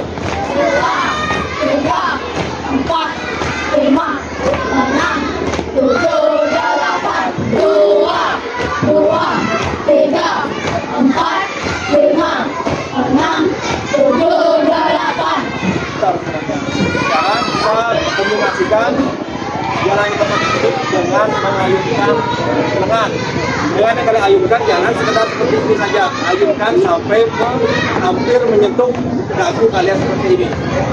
3, 4, 5, 6, 7, 8, 2, 3, 4, 5, 6, 7, 8. Sekarang kita kombinasikan jalan di tempat tersebut dengan mengayunkan lengan. Dengan yang kalian ayunkan jangan sekedar seperti ini saja. Ayunkan sampai hampir menyentuh dagu kalian seperti ini.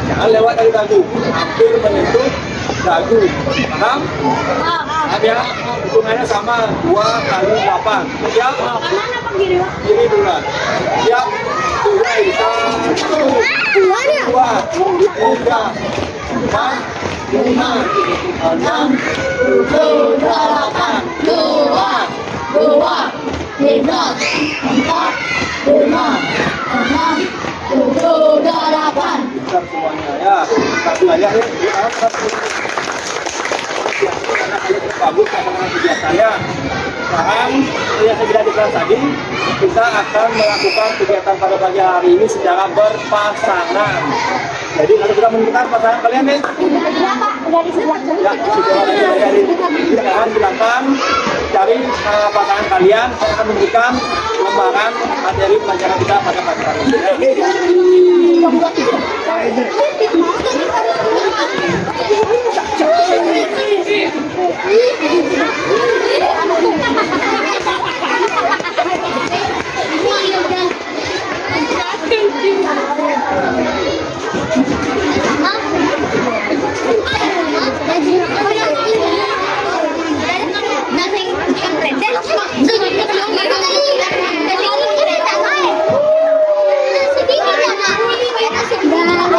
Jangan lewat dari dagu, hampir menyentuh dagu. Paham? Paham ya? Hitungannya sama 2 kali 8. Siap? Kiri dulu. Siap? Mulai. 1, 2, 3, 4, 5, 6, 7, 8, 2, 2, 3, 4, 5, 6, 7, 8. Bisa semuanya ya. Satu aja ya. Bagus karena kegiatannya. Sekarang yang sudah di kelas tadi, kita akan melakukan kegiatan pada pagi hari ini secara berpasangan. Jadi kalau kita menentukan pasangan kalian nih, ya sudah dari sekarang silakan cari pasangan kalian. Saya akan memberikan lembaran materi pelajaran kita pada pagi hari ini.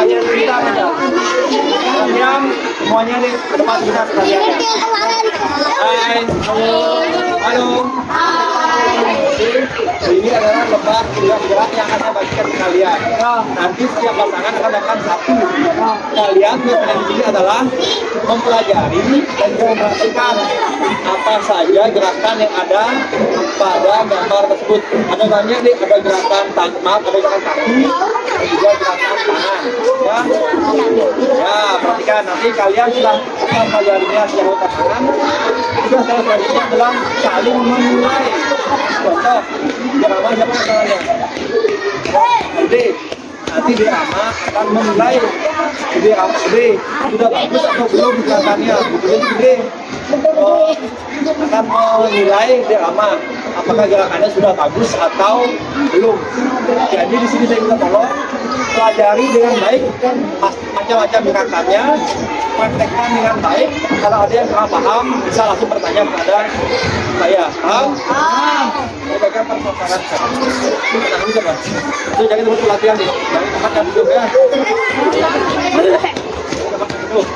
Kalian kita ada. Kalian semuanya nih ke depan kita sekalian. Hai, halo. Ini adalah lembar gerak yang akan saya bagikan ke kalian. Nanti setiap pasangan akan dapat 1. Kalian yang di sini adalah mempelajari dan memperhatikan apa saja gerakan yang ada pada gambar tersebut. Ada banyak nih, ada gerakan ada gerakan kaki, dan juga gerakan tangan. Ya, perhatikan nanti kalian sudah mempelajarinya secara pasangan. Sudah saya selanjutnya adalah saling menilai. Contoh, drama siapa masalahnya? Gede. Nanti drama akan menilai gede sudah bagus atau belum gerakannya. Gede akan menilai drama apakah gerakannya sudah bagus atau belum. Jadi di sini saya minta tolong pelajari dengan baik macam-macam gerakannya, praktekkan dengan baik. Kalau ada yang kurang paham bisa langsung bertanya kepada saya. Paham? Saya berikan perpaparan saya. Tenang dulu coba. Itu jangan tempat pelatihan nih. Jangan tempat yang duduk ya. Tempat yang duduk.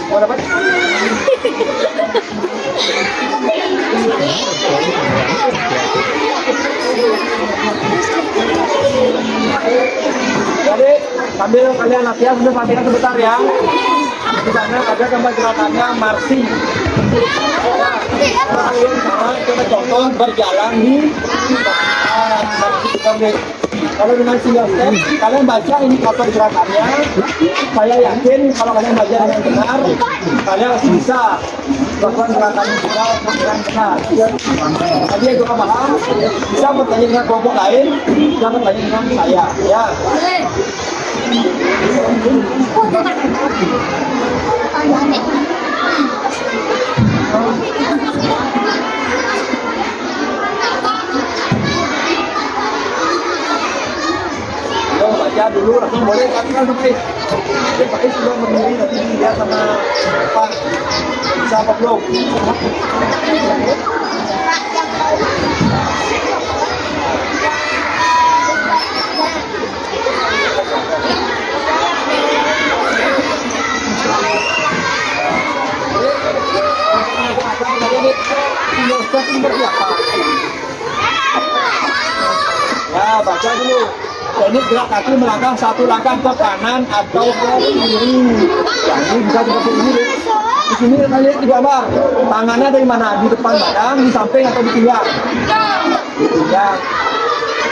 Mau dapat? Jadi sambil kalian latihan, sambil perhatikan sebentar ya. Di sana ada gambar gerakannya marching. Kalian coba contoh berjalan di kalau dengan single step, kalian baca indikator gerakannya. Saya yakin kalau kalian baca dengan benar, kalian harus bisa melakukan gerakan juga dengan benar. Tadi yang juga paham, bisa bertanya dengan kelompok lain, bisa bertanya dengan saya. Ya. Baca dulu, langsung boleh kan sampai sudah berdiri nanti dilihat sama Pak bisa apa belum. Ya, baca dulu. Ini gerak kaki melangkah 1 langkah ke kanan atau ke kiri. Ya, ini bisa seperti ini. Di sini kita lihat di gambar. Tangannya dari mana? Di depan badan, di samping atau di pinggang? Di pinggang.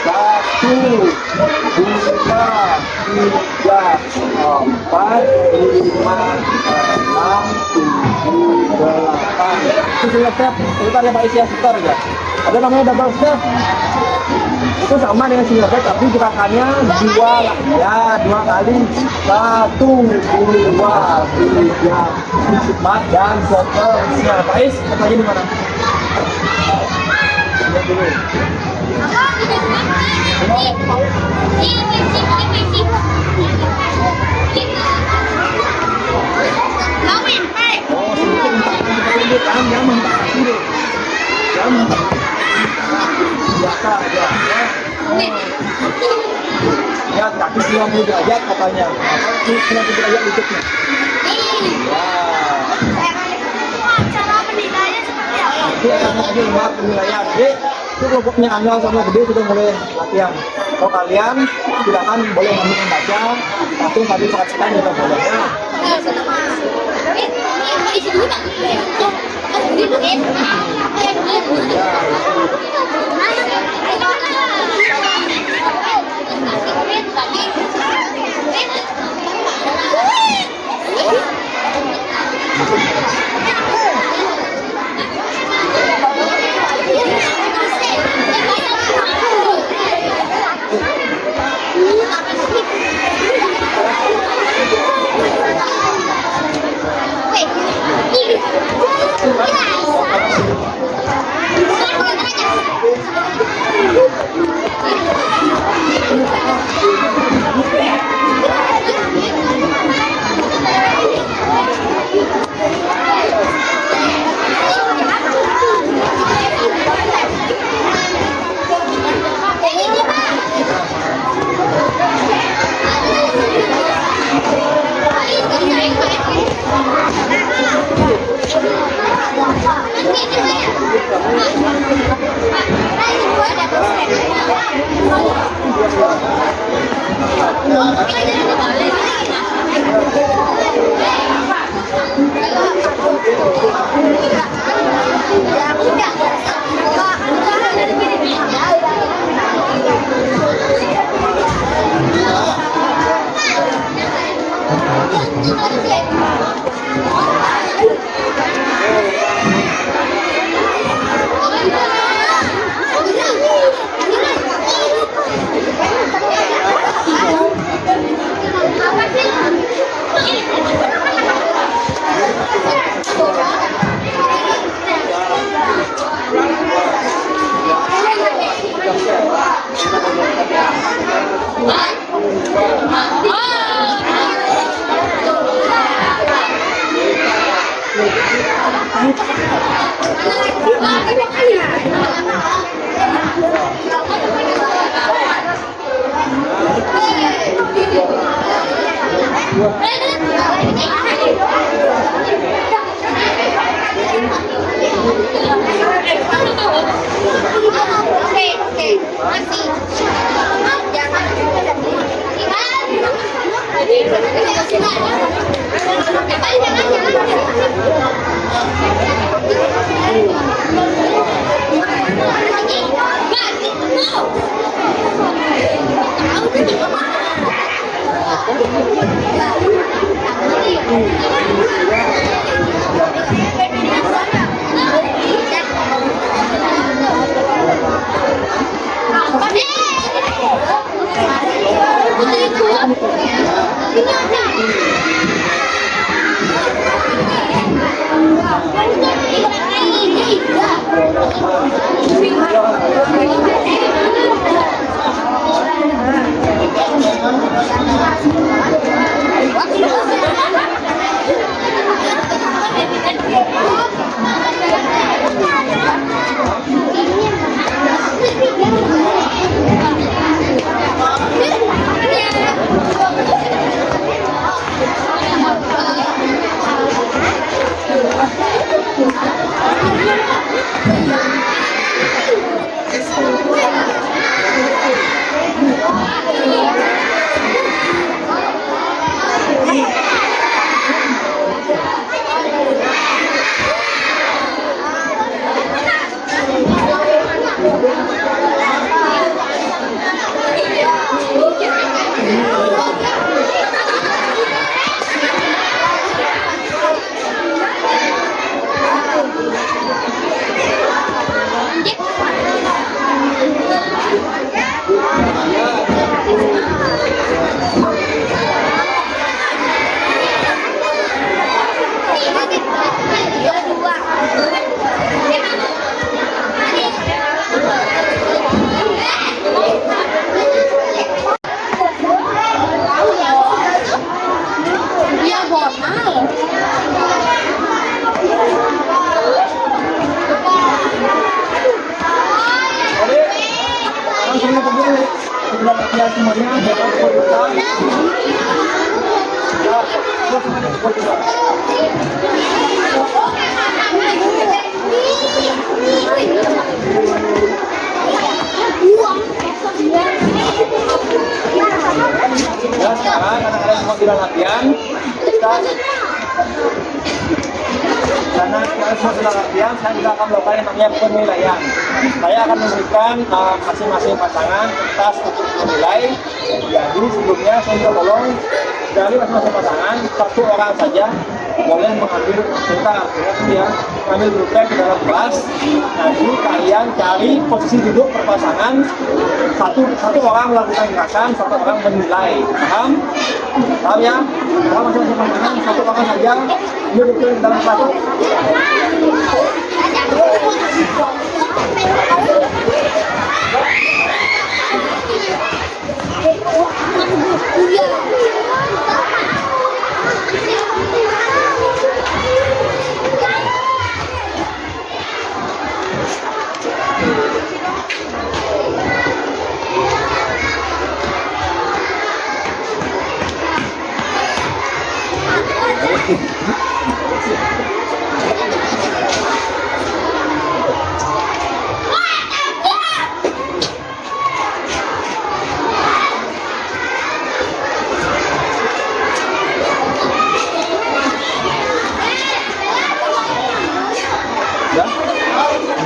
1, 2, 3, 4, 5, 6, 7, 8. Itu single step. Sebentar ya Pak Isi ya, sebentar ya. Ada namanya double step. Itu sama dengan single step, tapi gerakannya 2 lah. Ya, 2 kali. 1, 2, 3, 4 dan seterusnya. Pak Is, katanya di mana? Lihat dulu. Oh, sedikit kan, jangan dulu. Jangan. Biasa aja. Ya, kaki 90 derajat katanya. Apa? 90 derajat lututnya. Cara penilaiannya seperti apa? Nanti akan ada lima penilaian. Jadi, itu kelompoknya Angel sama Gede sudah mulai latihan. Kalau kalian silakan boleh ngambil membaca, tapi tadi praktekkan juga boleh. Ya. semuanya jangan berputar. Ya, terus berputar. Ya, sekarang karena kalian semua sudah latihan, karena kalian semua sudah latihan, saya juga akan melakukan yang namanya penilaian. Saya akan memberikan masing-masing pasangan kertas untuk menilai. Jadi sebelumnya saya minta tolong dari masing-masing pasangan satu orang saja boleh mengambil kertas, ya, mengambil grupnya ke dalam kelas. Nanti kalian cari posisi duduk per pasangan. Satu orang melakukan gerakan, satu orang menilai. Paham? Paham ya? Paham masing-masing pasangan satu orang saja duduk di dalam kelas. Ya,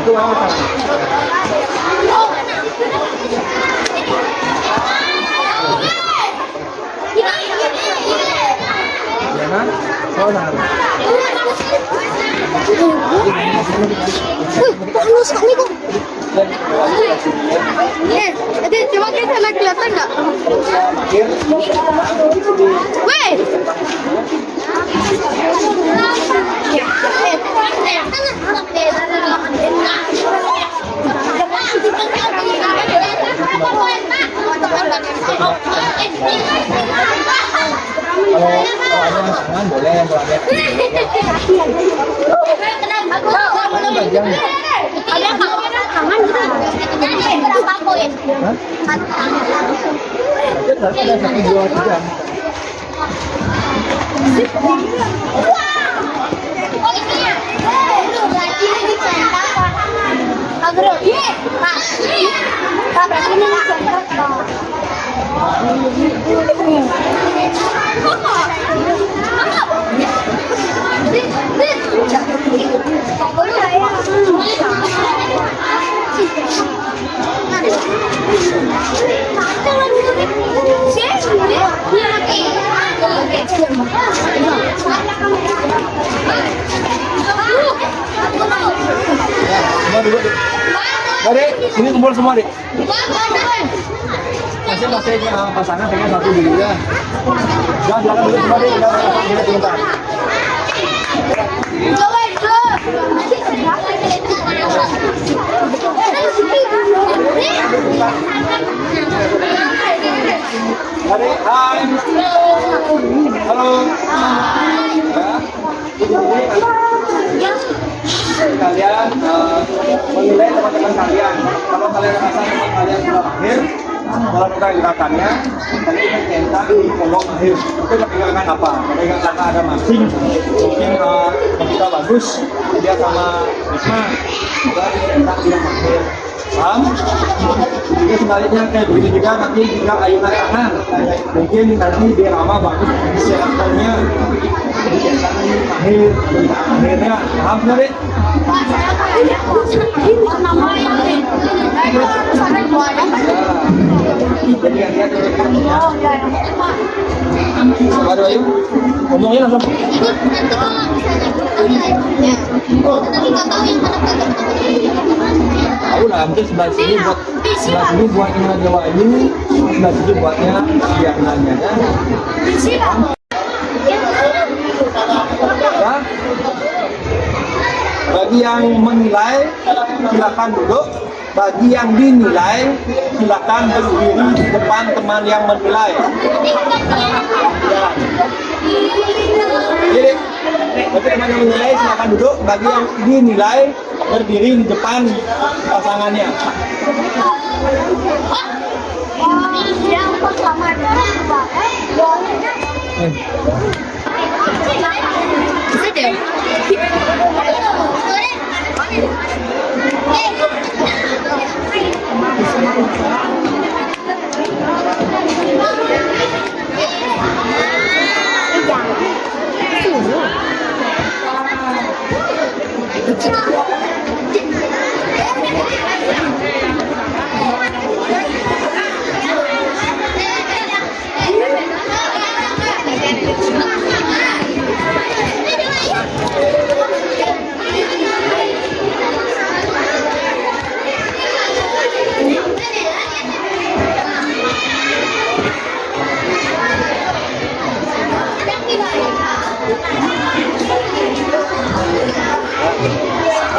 itu mana pasangan? Ya kan? Soalnya Halus kali kok. Jadi coba kita lihat kelihatan nggak? Weh. kalau ada yang tangan boleh, kalau ada yang Ada tangan berapa poin? ada 1, 2, 3. Oh ini ya. Berarti ini dicetak Pak. Agro. Pak. Pak berarti ini dicetak Pak. Semua duduk. Mari, sini kumpul semua, Dik. Masing-masing pasangan pengen satu dulu ya. Jangan duduk semua, Dik. Kita sebentar. Mari, hai. Halo. Ya. Kalian menilai teman-teman kalian. Kalau kalian merasa teman kalian sudah akhir melakukan gerakannya, kalian ingin centang di kolom akhir. Itu gerakan apa? Gerakan ada masing. Mungkin kita bagus, dia sama Risma, juga dicentang di akhir. Paham? Juga sebaliknya kayak begini juga nanti juga ayunan tangan. Mungkin nanti di Rama bagus siarannya dicentang di akhir, akhirnya. Paham nggak, Dek? Jadi lihat baru ayo ngomongnya langsung. Tahu lah, mungkin sebelah sini buatnya Jawa ini, sebelah sini buatnya biar nanya ya. Ya. Bagi yang menilai silakan duduk. Bagi yang dinilai silakan berdiri di depan teman yang menilai. Ya. Jadi, bagi teman yang menilai silakan duduk. Bagi yang dinilai berdiri di depan pasangannya. Yang pertama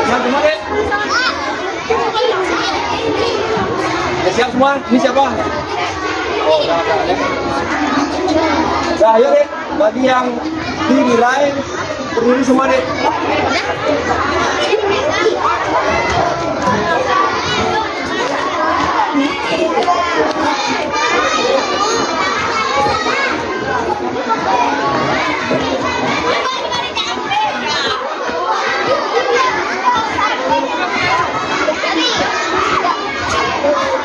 Siap semua deh. Siap semua. Ini siapa? Oh, udah ya. Nah, ayo deh. Bagi yang dinilai berdiri semua deh.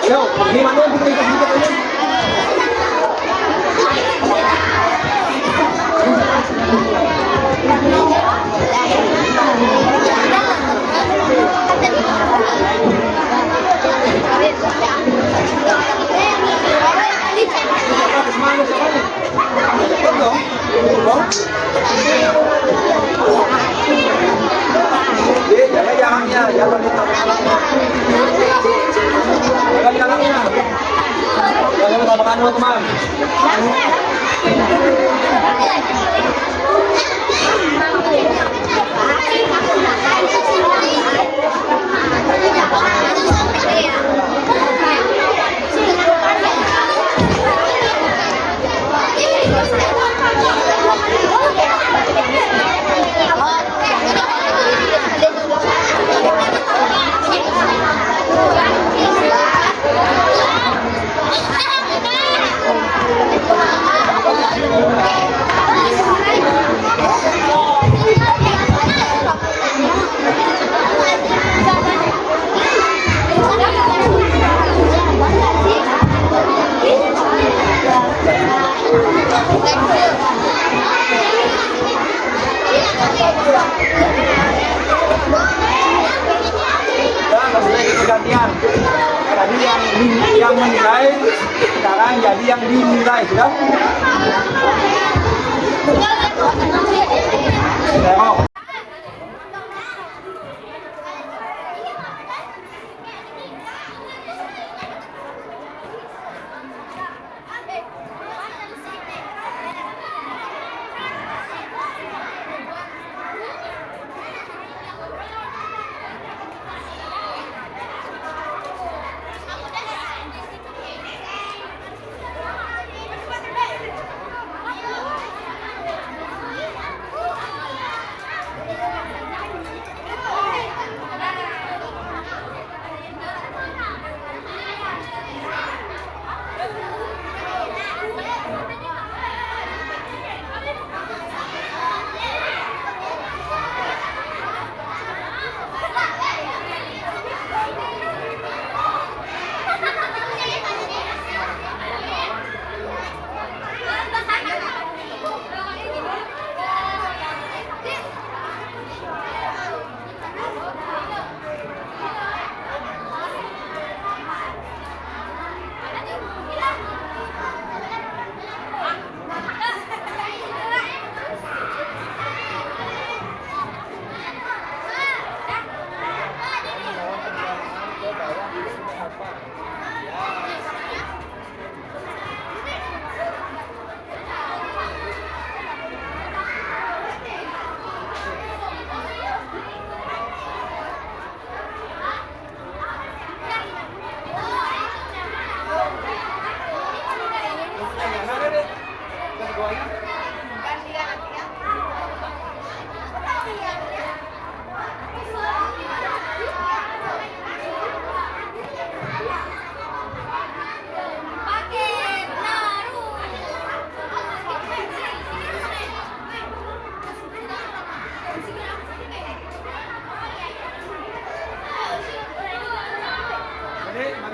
Yo, ini mana yang kita ikut aja? Jaga jalannya, jangan jalannya. Jangan lupa makan dulu, teman. Gantian. Tadi yang menilai, sekarang jadi yang dinilai, sudah? Tengok.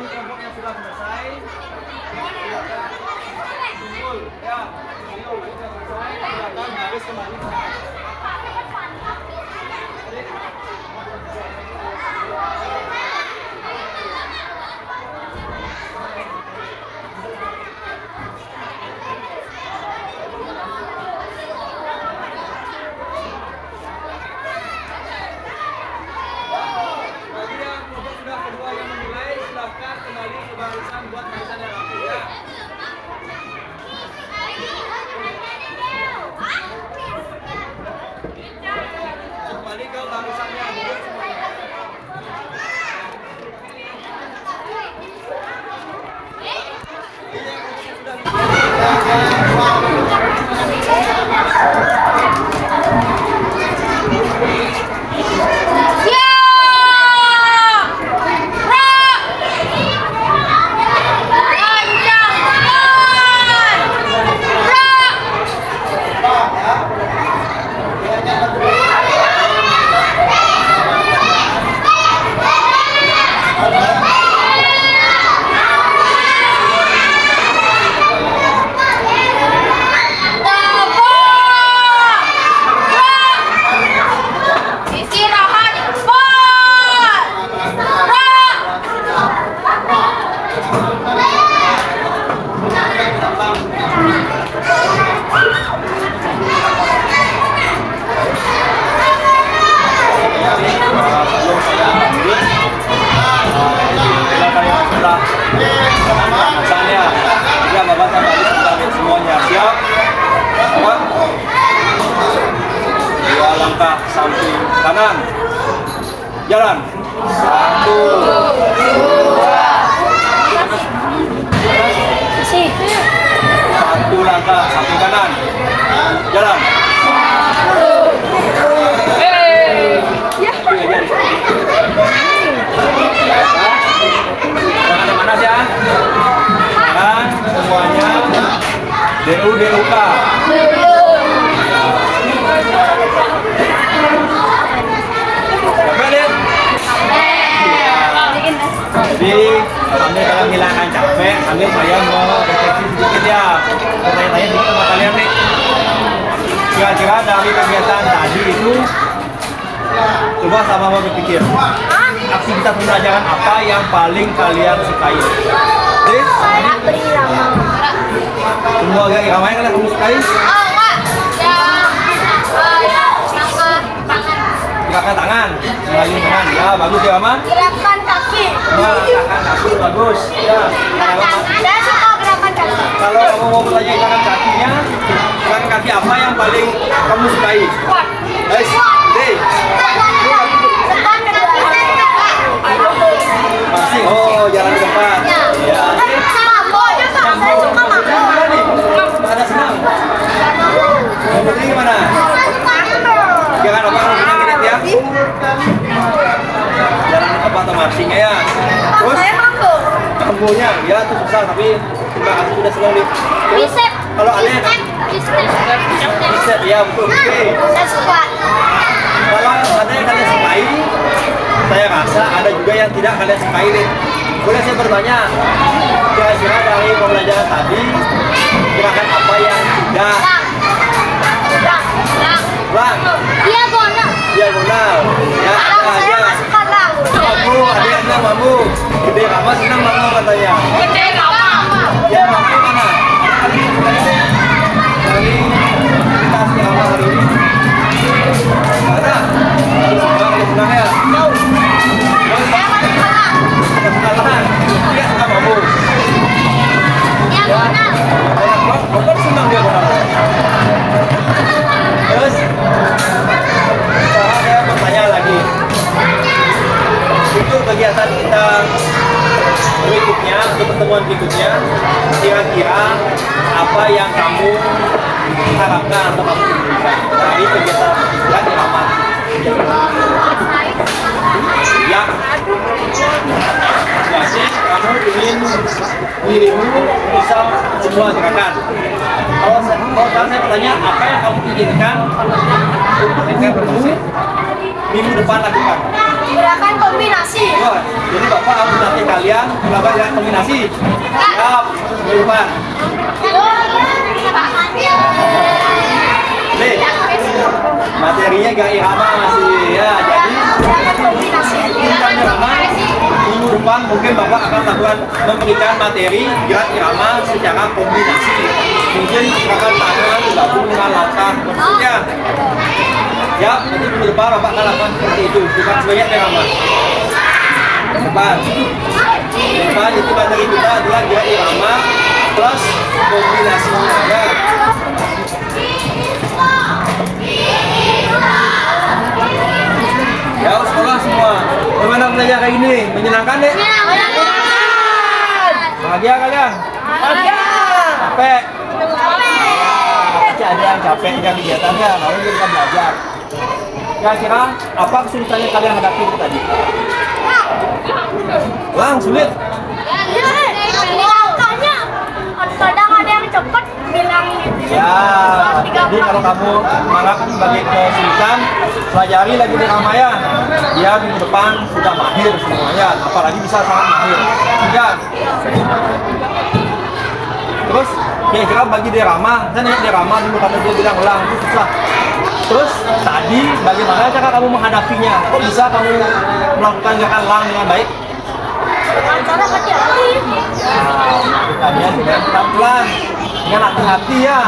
bagi kelompok yang sudah selesai, silakan kumpul ya. Ayo, sudah selesai, silakan baris kembali. Bagi yang kelompok sudah kedua yang memulai, silakan kembali ke barisan buat barisan yang rapi ya. Kembali ke barisannya. Langkah samping kanan, jalan 1, 2, 1 langkah samping kanan, jalan. Jangan mana ya? Jangan semuanya DUK. Jadi kami kalau hilangkan capek, kami saya mau refleksi sedikit ya. Tanya-tanya sedikit sama kalian nih. Kira-kira dari kegiatan tadi itu, coba sama-sama berpikir. Aktivitas pembelajaran apa yang paling kalian sukai? Jadi, semua irama yang kalian sukai? Gerakan tangan, mengayun tangan, ya bagus ya Mama. Gerakan kaki. Gerakan kaki bagus, ya. Saya suka gerakan kaki. Kalau kamu mau belajar gerakan kakinya, gerakan kaki apa yang paling kamu sukai? Guys, deh. Masih, oh jalan ke depan. Ya. Saya suka makan. Ada senang. Yang penting gimana? Jangan apa kamu punya minit ya. Jalan ke tempat masing ya. Terus mampunya, ya itu susah tapi terima kasih sudah senang nih. Terus kalau ada yang bicep ya betul. Oke. Saya suka. Kalau ada yang kalian sukai, saya rasa ada juga yang tidak kalian sukai nih. Boleh saya bertanya, kira-kira dari pembelajaran tadi, gerakan apa yang tidak? Lang. Diagonal. Diagonal. Ya, Saya aja. nggak suka lang. Mampu, ada yang bilang mampu. Gede Rama senang mampu katanya. Gede lama. Ya, mampu mana? Kali ini kita asli Rama hari ini. Mana? Senang ya? Saya nggak suka lang. Kita suka tahan. Dia suka mampu. Diagonal. Bapak senang dia benar. Terus, sekarang saya bertanya lagi. Untuk kegiatan kita berikutnya, untuk pertemuan berikutnya, kira-kira apa yang kamu harapkan atau kamu inginkan dari kegiatan yang diramat? Ya, jadi kamu ingin dirimu bisa semua gerakan. Kalau saya bertanya, apa yang kamu inginkan untuk minggu depan lakukan? Gerakan kombinasi. Wah, jadi Bapak harus nanti kalian kalian melakukan gerakan kombinasi. Siap, Irfan. Nih, materinya gak irama masih ya. Jadi tentang irama minggu depan mungkin Bapak akan melakukan memberikan materi gerak irama secara kombinasi. Mungkin gerakan tangan digabung dengan langkah berikutnya. Ya, nanti minggu depan Bapak akan lakukan seperti itu. Bukan sebagai irama. Depan itu materi kita adalah gerak irama plus kombinasinya ya. Ya, sekolah semua. Bagaimana belajar kayak gini? Menyenangkan deh? Bahagia kalian? Bahagia. Capek? Pasti ada yang capek dengan kegiatannya, lalu kita belajar. Kira-kira apa kesulitannya kalian hadapi tadi? Lang, sulit? Kadang ada yang cepet bilang Ya, jadi kalau kamu menganggap sebagai kesulitan, pelajari lagi di Ramaya. Dia minggu depan sudah mahir semuanya, apalagi bisa sangat mahir. Ya. Terus kira-kira bagi di Rama, saya nanya di Rama dulu karena dia bilang ulang itu susah. Terus tadi bagaimana cara kamu menghadapinya? Kok bisa kamu melakukan gerakan lang dengan baik? cara hati-hati. Melakukannya dengan pelan-pelan, dengan hati-hati ya.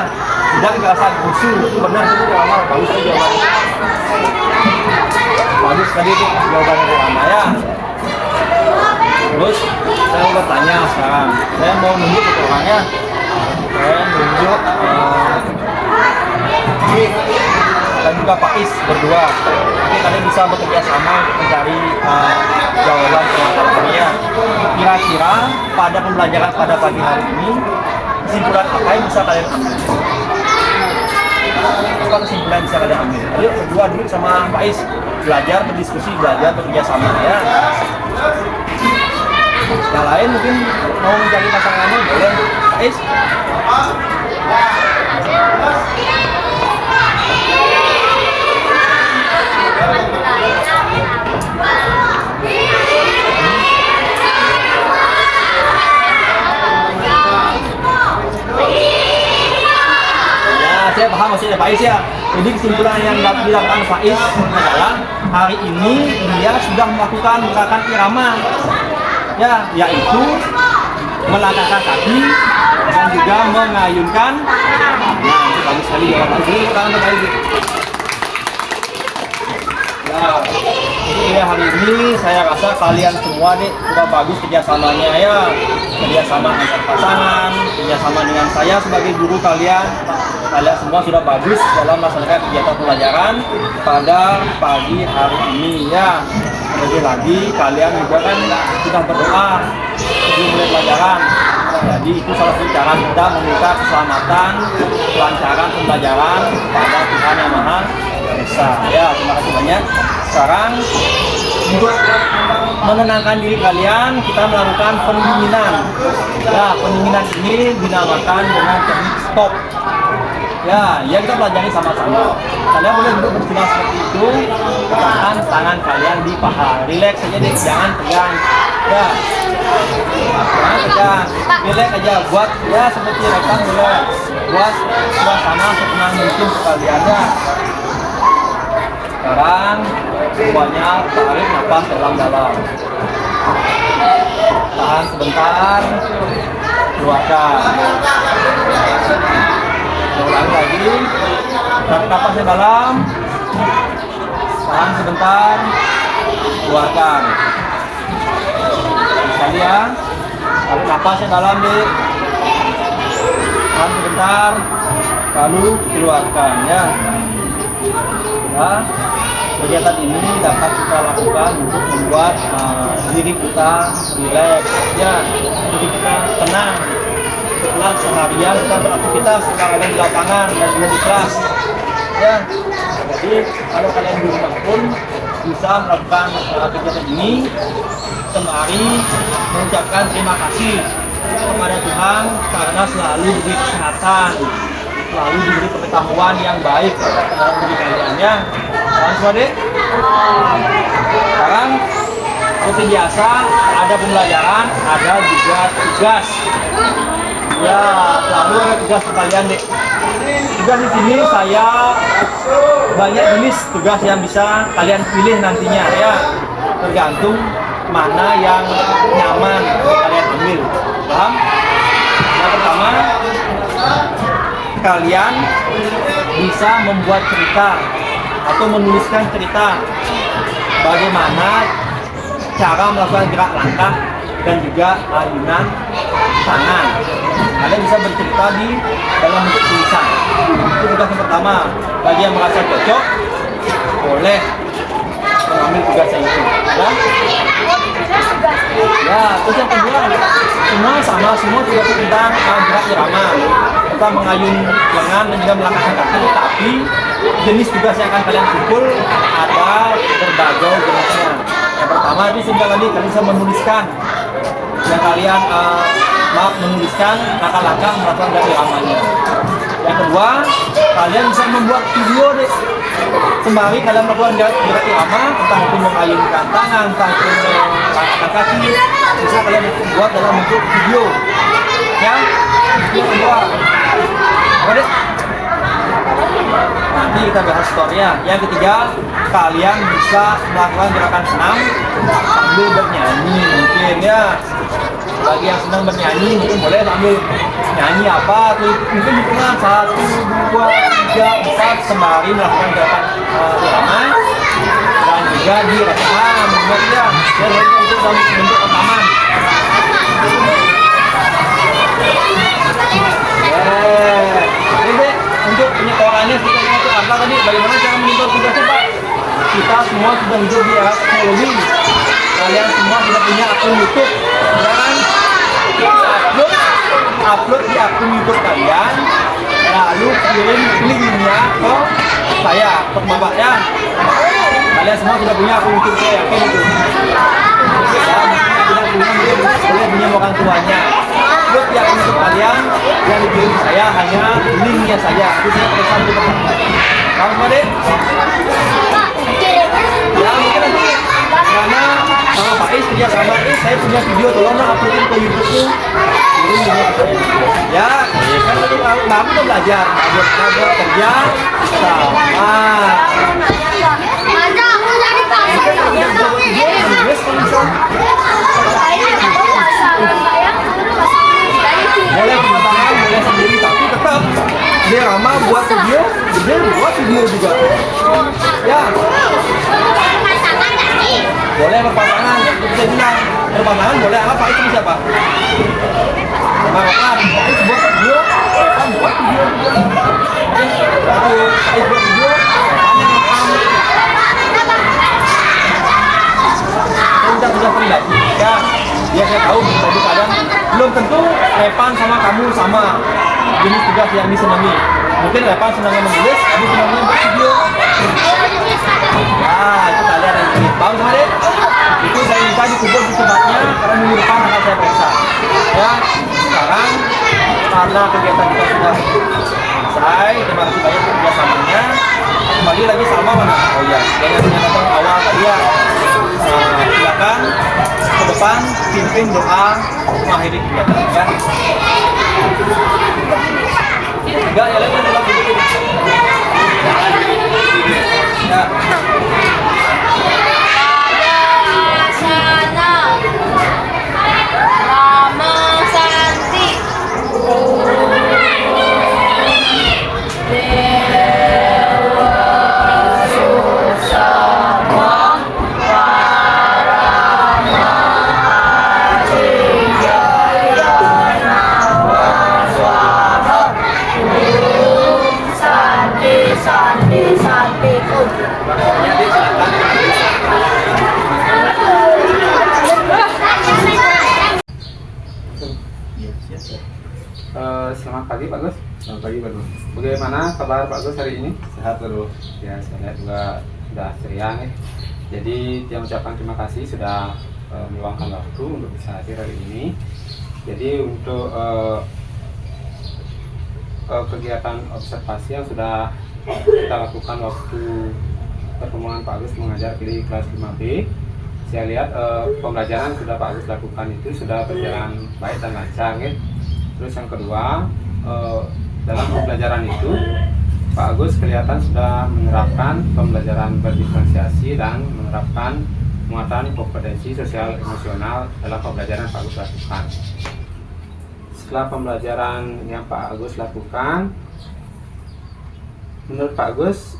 Tidak kekerasan khusyuk, itu benar itu Rama, bagus tadi jawabannya. Bagus tadi itu jawabannya dari Rama ya. Terus saya mau bertanya sekarang, saya mau nunjuk ke orangnya. Saya nunjuk dan juga Pak Is berdua. Nanti kalian bisa bekerja sama untuk mencari jawaban permasalahannya. Kira-kira pada pembelajaran pada pagi hari ini, kesimpulan apa yang bisa kalian ambil? Apa kesimpulan bisa kalian ambil? Ayo berdua duduk sama Pak Is, belajar, berdiskusi, belajar, bekerja sama ya. Yang lain mungkin mau mencari pasangannya boleh. Pak Is. Saya paham maksudnya Pak Is ya. Jadi kesimpulan yang dilakukan Pak Is adalah hari ini dia sudah melakukan gerakan irama ya, yaitu melangkahkan kaki dan juga mengayunkan. Nah, itu bagus sekali jawaban ini. Tangan terbaik. Ya, jadi hari ini saya rasa kalian semua nih sudah bagus kerjasamanya ya, kerjasama antar pasangan, kerjasama dengan saya sebagai guru kalian. Kalian semua sudah bagus dalam melaksanakan kegiatan pelajaran pada pagi hari ini ya. Lebih lagi kalian juga kan sudah berdoa sebelum mulai pelajaran. Jadi itu salah satu cara kita meminta keselamatan, kelancaran pembelajaran pada Tuhan Yang Maha Esa. Ya, terima kasih banyak. Sekarang untuk menenangkan diri kalian, kita melakukan pendinginan. Ya, pendinginan ini dinamakan dengan teknik stop. Ya, kita pelajari sama-sama. Kalian boleh duduk bersenang seperti itu. Letakkan tangan kalian di paha. Relax saja deh, jangan tegang. Ya, jangan tegang. Relax aja. Buat ya seperti rekam boleh. Buat suasana setenang mungkin sekalian ya. Sekarang semuanya tarik nafas dalam-dalam. Tahan sebentar. Keluarkan. Ulang lagi, tarik nafasnya dalam, tahan sebentar, keluarkan. Sekali ya, tarik nafasnya dalam deh, tahan sebentar, lalu keluarkan ya. Ya, kegiatan ini dapat kita lakukan untuk membuat diri kita rileks ya, diri kita tenang. Setelah seharian kita beraktivitas sekarang ada di lapangan dan juga di kelas ya. Jadi kalau kalian di rumah pun bisa melakukan kegiatan ini sembari mengucapkan terima kasih kepada Tuhan karena selalu diberi kesehatan, selalu diberi pengetahuan yang baik dalam diri kalian ya. Paham semua deh? Sekarang Seperti biasa, ada pembelajaran, ada juga tugas. Ya, lalu ada tugas untuk kalian deh. Tugas di sini saya banyak jenis tugas yang bisa kalian pilih nantinya ya. Tergantung mana yang nyaman untuk kalian ambil. Paham? Yang pertama, kalian bisa membuat cerita atau menuliskan cerita bagaimana cara melakukan gerak langkah dan juga ayunan tangan. Kalian bisa bercerita di dalam bentuk tulisan. Itu tugas yang pertama. Bagi yang merasa cocok, boleh mengambil tugas yang itu. Ya, terus yang kedua, semua sama, semua tugas tentang gerak irama, tentang mengayun lengan dan juga melangkahkan kaki. Tapi jenis tugas yang akan kalian kumpul ada berbagai jenisnya. Yang pertama ini sudah tadi kalian bisa menuliskan yang kalian menuliskan langkah-langkah melakukan gerak iramanya. Yang kedua, kalian bisa membuat video deh. Sembari kalian melakukan gerak irama, entah itu mengayunkan tangan, entah itu melangkahkan kaki, bisa kalian buat dalam bentuk video. Ya, yang kedua, apa deh? Nanti kita bahas story-nya. Yang ketiga, kalian bisa melakukan gerakan senam sambil bernyanyi mungkin ya. Bagi yang senang bernyanyi mungkin boleh sambil nyanyi apa tuh, mungkin hitungan 1, 2, 3, 4 sembari melakukan gerakan irama dan juga direkam ya. Dan itu dalam bentuk rekaman. Ini untuk penyetorannya kita itu apa tadi? Bagaimana cara menyetor tugasnya Pak? Kita semua sudah hidup di era teknologi. Kalian semua sudah punya akun YouTube, ya kan? Upload di akun YouTube kalian, lalu kirim linknya ke saya, ke bapak ya. Kalian semua sudah punya akun YouTube, saya yakin itu. Ya, tidak punya orang tuanya. Upload di akun YouTube kalian, yang dikirim saya hanya linknya saja. Itu saya pesan ke bapak. Kamu semua deh? Ya mungkin nanti karena sama Pak Is kerja sama Is, saya punya video, tolong uploadin ke YouTube-nya. Ya, kan tadi kamu udah belajar kerja sama. Ada aku jadi Boleh pertama boleh sendiri, tapi tetap dia ramah buat video, dia buat video juga. Ya, boleh berpasangan, bisa bilang berpasangan boleh. Apa itu siapa? Maka itu buat video, kan buat video juga. Satu saya buat video, udah pribadi. Ya saya tahu pribadi kalian belum tentu Repan sama kamu sama jenis tugas yang disenangi. Mungkin Repan senangnya menulis, kamu senangnya buat video. Ya itu kalian yang pilih. Paham sama deh? Itu saya minta dikubur secepatnya karena minggu depan akan saya periksa. Ya, sekarang karena kegiatan kita sudah selesai, terima kasih banyak kerjasamanya. Kembali lagi sama mana? Oh iya, yang datang awal tadi ya. Silakan ke depan pimpin doa mengakhiri kegiatan ya. Enggak ya lagi dalam video. Ya. Selamat pagi Pak Gus. Selamat pagi Pak Gus. Bagaimana kabar Pak Gus hari ini? Sehat terus. Ya, saya lihat juga sudah ceria nih. Jadi, saya ucapkan terima kasih sudah meluangkan waktu untuk bisa hadir hari ini. Jadi, untuk kegiatan observasi yang sudah kita lakukan waktu pertemuan Pak Gus mengajar di kelas 5B, Saya lihat pembelajaran sudah Pak Agus lakukan itu sudah berjalan baik dan lancar ya. Terus yang kedua, dalam pembelajaran itu Pak Agus kelihatan sudah menerapkan pembelajaran berdiferensiasi dan menerapkan penguatan kompetensi sosial emosional dalam pembelajaran Pak Agus lakukan. Setelah pembelajaran yang Pak Agus lakukan, menurut Pak Agus,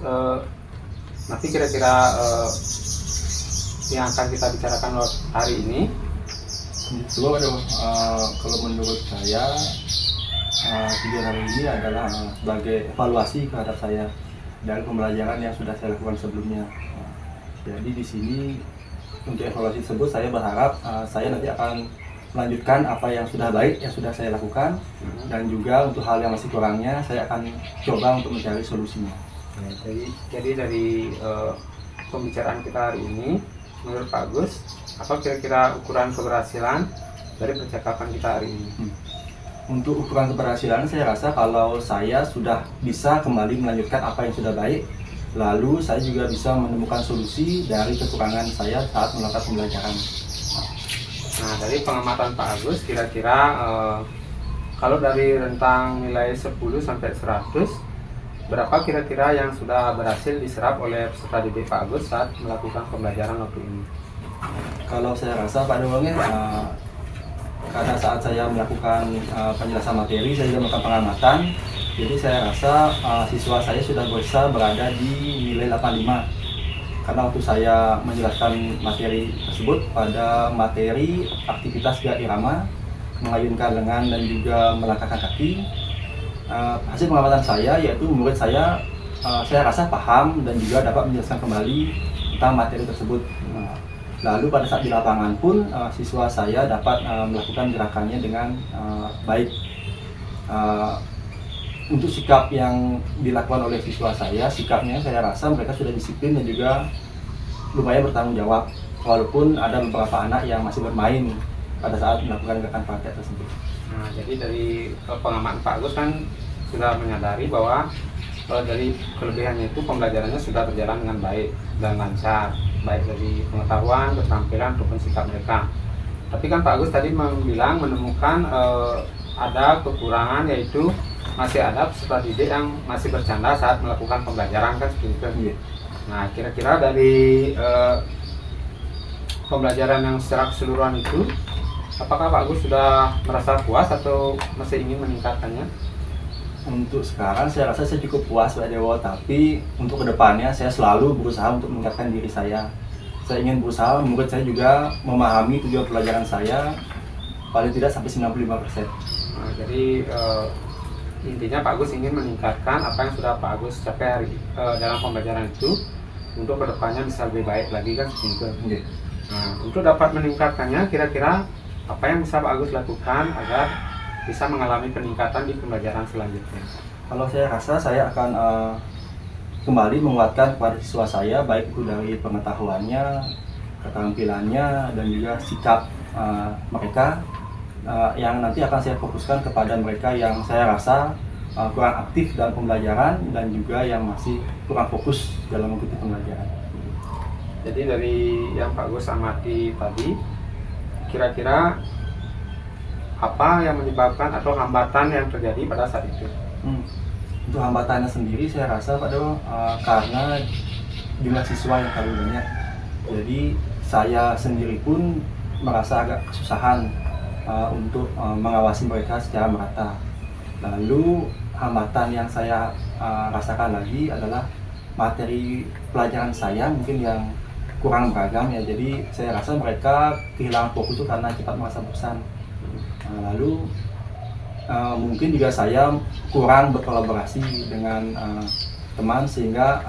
nanti kira-kira yang akan kita bicarakan hari ini. Coba kalau menurut saya tujuan hari ini adalah sebagai evaluasi terhadap saya dari pembelajaran yang sudah saya lakukan sebelumnya. Jadi di sini untuk evaluasi tersebut saya berharap saya nanti akan melanjutkan apa yang sudah baik yang sudah saya lakukan, dan juga untuk hal yang masih kurangnya saya akan coba untuk mencari solusinya. Jadi dari pembicaraan kita hari ini, menurut Pak Agus, apa kira-kira ukuran keberhasilan dari percakapan kita hari ini? Untuk ukuran keberhasilan, saya rasa kalau saya sudah bisa kembali melanjutkan apa yang sudah baik, lalu saya juga bisa menemukan solusi dari kekurangan saya saat melakukan pembelajaran. Nah, dari pengamatan Pak Agus, kira-kira kalau dari rentang nilai 10 sampai 100, berapa kira-kira yang sudah berhasil diserap oleh peserta didik Pak Agus saat melakukan pembelajaran waktu ini? Kalau saya rasa Pak Dewangnya, karena saat saya melakukan penjelasan materi, saya juga melakukan pengamatan, jadi saya rasa siswa saya sudah bisa berada di nilai 85. Karena waktu saya menjelaskan materi tersebut pada materi aktivitas gerak irama, mengayunkan lengan dan juga melangkahkan kaki, hasil pengamatan saya yaitu murid saya rasa paham dan juga dapat menjelaskan kembali tentang materi tersebut. Lalu pada saat di lapangan pun siswa saya dapat melakukan gerakannya dengan baik. Untuk sikap yang dilakukan oleh siswa sikapnya saya rasa mereka sudah disiplin dan juga lumayan bertanggung jawab, walaupun ada beberapa anak yang masih bermain pada saat melakukan gerakan praktek tersebut. Nah, jadi dari pengamatan Pak Agus kan sudah menyadari bahwa dari kelebihannya itu pembelajarannya sudah berjalan dengan baik dan lancar, baik dari pengetahuan, keterampilan, ataupun sikap mereka. Tapi kan Pak Agus tadi menemukan ada kekurangan, yaitu masih ada peserta didik yang masih bercanda saat melakukan pembelajaran, kan seperti itu. Iya. Nah, kira-kira dari pembelajaran yang secara keseluruhan itu, apakah Pak Agus sudah merasa puas atau masih ingin meningkatkannya? Untuk sekarang saya rasa saya cukup puas Pak Dewo, tapi untuk kedepannya saya selalu berusaha untuk meningkatkan diri saya. Saya ingin berusaha murid saya juga memahami tujuan pelajaran saya paling tidak sampai 95%. Nah, jadi intinya Pak Agus ingin meningkatkan apa yang sudah Pak Agus capai dalam pembelajaran itu untuk kedepannya bisa lebih baik lagi, kan seperti itu. Yeah. Nah, untuk dapat meningkatkannya, kira-kira apa yang bisa Pak Agus lakukan agar bisa mengalami peningkatan di pembelajaran selanjutnya? Kalau saya rasa saya akan kembali menguatkan kepada siswa saya, baik itu dari pengetahuannya, keterampilannya, dan juga sikap mereka, yang nanti akan saya fokuskan kepada mereka yang saya rasa kurang aktif dalam pembelajaran dan juga yang masih kurang fokus dalam mengikuti pembelajaran. Jadi dari yang Pak Gus amati tadi, kira-kira apa yang menyebabkan atau hambatan yang terjadi pada saat itu? Untuk hambatannya sendiri saya rasa Pak Dewo, karena jumlah siswa yang terlalu banyak. Jadi saya sendiri pun merasa agak kesusahan untuk mengawasi mereka secara merata. Lalu hambatan yang saya rasakan lagi adalah materi pelajaran saya mungkin yang kurang beragam ya. Jadi saya rasa mereka kehilangan fokus itu karena cepat merasa bosan. Lalu mungkin juga saya kurang berkolaborasi dengan teman sehingga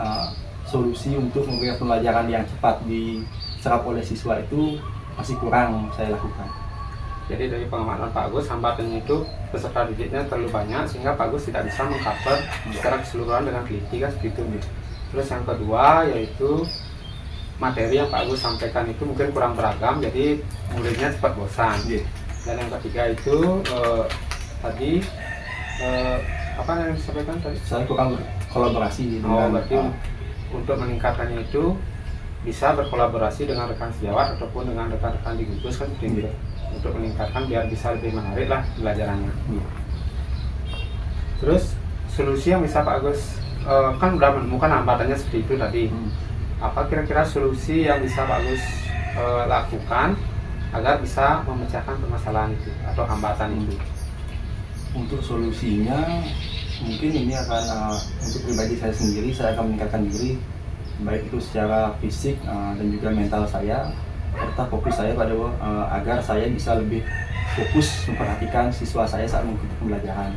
solusi untuk memberikan pembelajaran yang cepat diserap oleh siswa itu masih kurang saya lakukan. Jadi dari pengamatan Pak Agus, hambatannya itu peserta didiknya terlalu banyak sehingga Pak Agus tidak bisa mengcover secara keseluruhan dengan teliti, kan seperti itu. Terus yang kedua yaitu materi yang Pak Agus sampaikan itu mungkin kurang beragam, jadi muridnya cepat bosan. Dan yang ketiga itu tadi apa yang disampaikan tadi? Saya kurang berkolaborasi berarti untuk meningkatkannya itu bisa berkolaborasi dengan rekan sejawat ataupun dengan rekan-rekan di gugus kan seperti itu, untuk meningkatkan biar bisa lebih menarik lah pelajarannya. Terus solusi yang bisa Pak Agus kan udah menemukan hambatannya seperti itu tadi. Apa kira-kira solusi yang bisa Pak Agus lakukan agar bisa memecahkan permasalahan itu atau hambatan itu? Untuk solusinya mungkin ini akan untuk pribadi saya sendiri, saya akan meningkatkan diri baik itu secara fisik dan juga mental saya, serta fokus saya pada agar saya bisa lebih fokus memperhatikan siswa saya saat mengikuti pembelajaran.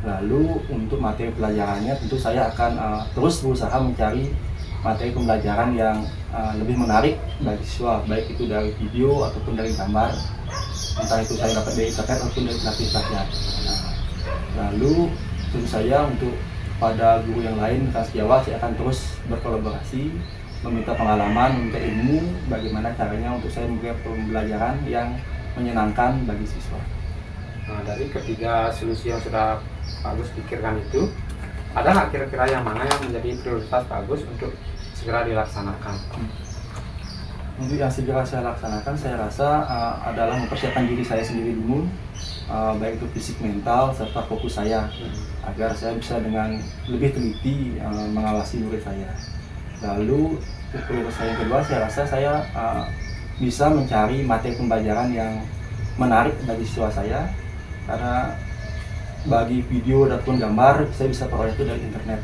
Lalu untuk materi pelajarannya tentu saya akan terus berusaha mencari materi pembelajaran yang lebih menarik bagi siswa, baik itu dari video ataupun dari gambar, entah itu saya dapat dari internet ataupun dari pelatih-pelatihan. Lalu tentu saya untuk pada guru yang lain, rekan sejawat, saya akan terus berkolaborasi, meminta pengalaman, meminta ilmu bagaimana caranya untuk saya memberikan pembelajaran yang menyenangkan bagi siswa. Nah, dari ketiga solusi yang sudah Pak Agus pikirkan itu, ada nggak kira-kira yang mana yang menjadi prioritas Pak Agus untuk segera dilaksanakan? Untuk yang segera saya laksanakan, saya rasa adalah mempersiapkan diri saya sendiri dulu, baik itu fisik, mental, serta fokus saya, agar saya bisa dengan lebih teliti mengawasi murid saya. Lalu prioritas saya yang kedua, saya rasa saya bisa mencari materi pembelajaran yang menarik bagi siswa saya, karena bagi video ataupun gambar saya bisa peroleh itu dari internet.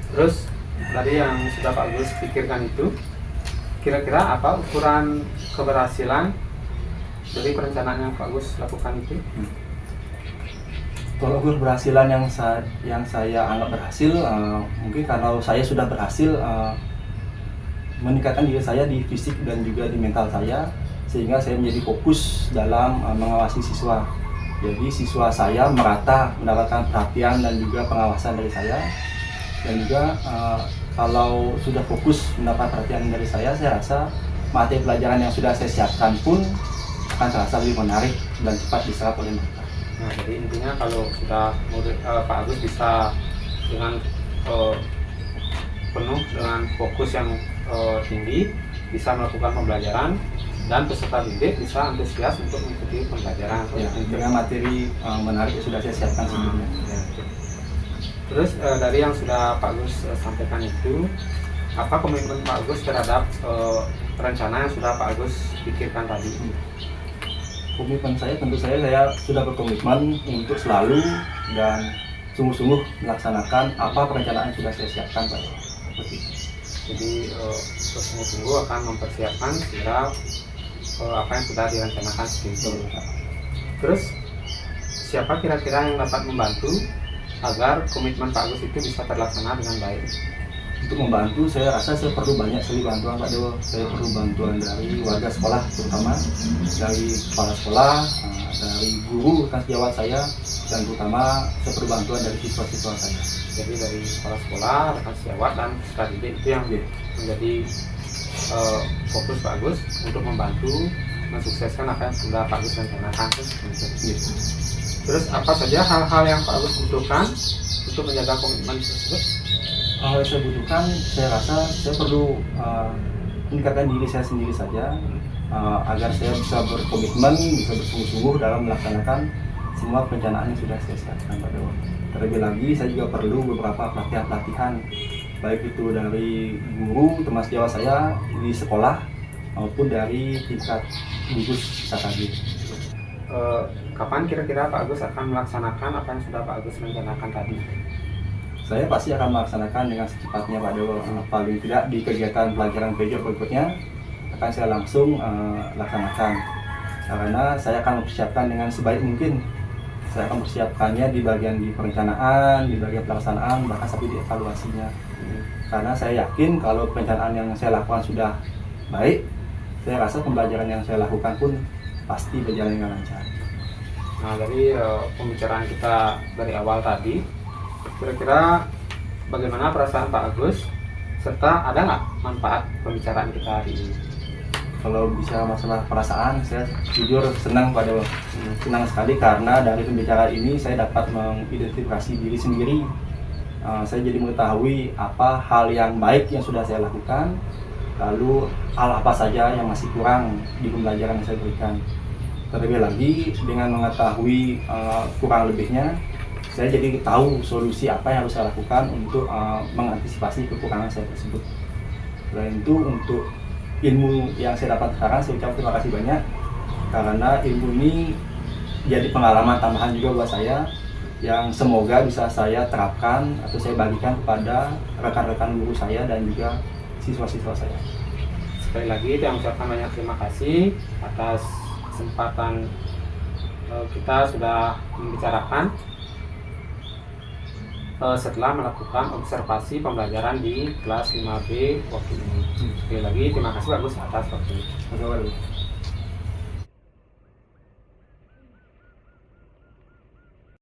Terus tadi yang sudah Pak Agus pikirkan itu, kira-kira apa ukuran keberhasilan dari perencanaan yang Pak Agus lakukan itu? Kalau ukur keberhasilan yang saya anggap berhasil, mungkin kalau saya sudah berhasil meningkatkan diri saya di fisik dan juga di mental saya, sehingga saya menjadi fokus dalam mengawasi siswa. Jadi siswa saya merata mendapatkan perhatian dan juga pengawasan dari saya, dan juga kalau sudah fokus mendapat perhatian dari saya rasa materi pelajaran yang sudah saya siapkan pun akan terasa lebih menarik dan cepat diserap oleh mereka. Nah, jadi intinya kalau sudah Pak Agus bisa dengan penuh dengan fokus yang tinggi, bisa melakukan pembelajaran, dan peserta didik bisa antusias untuk mengikuti pembelajaran. Ya, dengan materi menarik yang sudah saya siapkan sebelumnya. Terus dari yang sudah Pak Agus sampaikan itu, apa komitmen Pak Agus terhadap rencana yang sudah Pak Agus pikirkan tadi? Komitmen saya tentu saya sudah berkomitmen untuk selalu dan sungguh-sungguh melaksanakan apa perencanaan yang sudah saya siapkan Pak. Jadi sungguh-sungguh akan mempersiapkan segera apa yang sudah direncanakan seperti itu. Terus siapa kira-kira yang dapat membantu agar komitmen Pak Agus itu bisa terlaksana dengan baik? Untuk membantu, saya rasa saya perlu banyak sekali bantuan Pak Dewo. Saya perlu bantuan dari warga sekolah, terutama dari kepala sekolah, dari guru, rekan sejawat saya, dan terutama saya perlu bantuan dari siswa-siswa saya. Jadi dari kepala sekolah, rekan sejawat, dan peserta didik itu yang menjadi fokus Pak Agus untuk membantu mensukseskan apa yang sudah Pak Agus rencanakan. Terus apa saja hal-hal yang Pak Agus butuhkan untuk menjaga komitmen tersebut? Hal yang saya butuhkan, saya rasa saya perlu meningkatkan diri saya sendiri saja, agar saya bisa berkomitmen, bisa bersungguh-sungguh dalam melaksanakan semua perencanaan yang sudah saya siapkan pada waktu. Terlebih lagi, saya juga perlu beberapa pelatihan-pelatihan, baik itu dari guru, teman sejawat saya di sekolah, maupun dari tingkat gugus tadi. Kapan kira-kira Pak Agus akan melaksanakan apa yang sudah Pak Agus rencanakan tadi? Saya pasti akan melaksanakan dengan secepatnya Pak Dewo. Paling tidak di kegiatan pelajaran PJ berikutnya akan saya langsung laksanakan, karena saya akan mempersiapkan dengan sebaik mungkin. Saya akan mempersiapkannya di bagian di perencanaan, di bagian pelaksanaan, bahkan sampai di evaluasinya. Karena saya yakin kalau perencanaan yang saya lakukan sudah baik, saya rasa pembelajaran yang saya lakukan pun pasti berjalan dengan lancar. Nah, dari pembicaraan kita dari awal tadi, kira-kira bagaimana perasaan Pak Agus, serta ada nggak manfaat pembicaraan kita hari ini? Kalau bicara masalah perasaan, saya jujur senang senang sekali, karena dari pembicaraan ini saya dapat mengidentifikasi diri sendiri saya jadi mengetahui apa hal yang baik yang sudah saya lakukan, lalu hal apa saja yang masih kurang di pembelajaran yang saya berikan. Terlebih lagi dengan mengetahui kurang lebihnya, saya jadi tahu solusi apa yang harus saya lakukan untuk mengantisipasi kekurangan saya tersebut. Selain itu, untuk ilmu yang saya dapat sekarang, saya ucap terima kasih banyak karena ilmu ini jadi pengalaman tambahan juga buat saya yang semoga bisa saya terapkan atau saya bagikan kepada rekan-rekan guru saya dan juga siswa-siswa saya. Sekali lagi saya ucapkan banyak terima kasih atas kesempatan kita sudah membicarakan setelah melakukan observasi pembelajaran di kelas 5B waktu ini. Sekali lagi terima kasih Bagus atas waktunya. Terima kasih.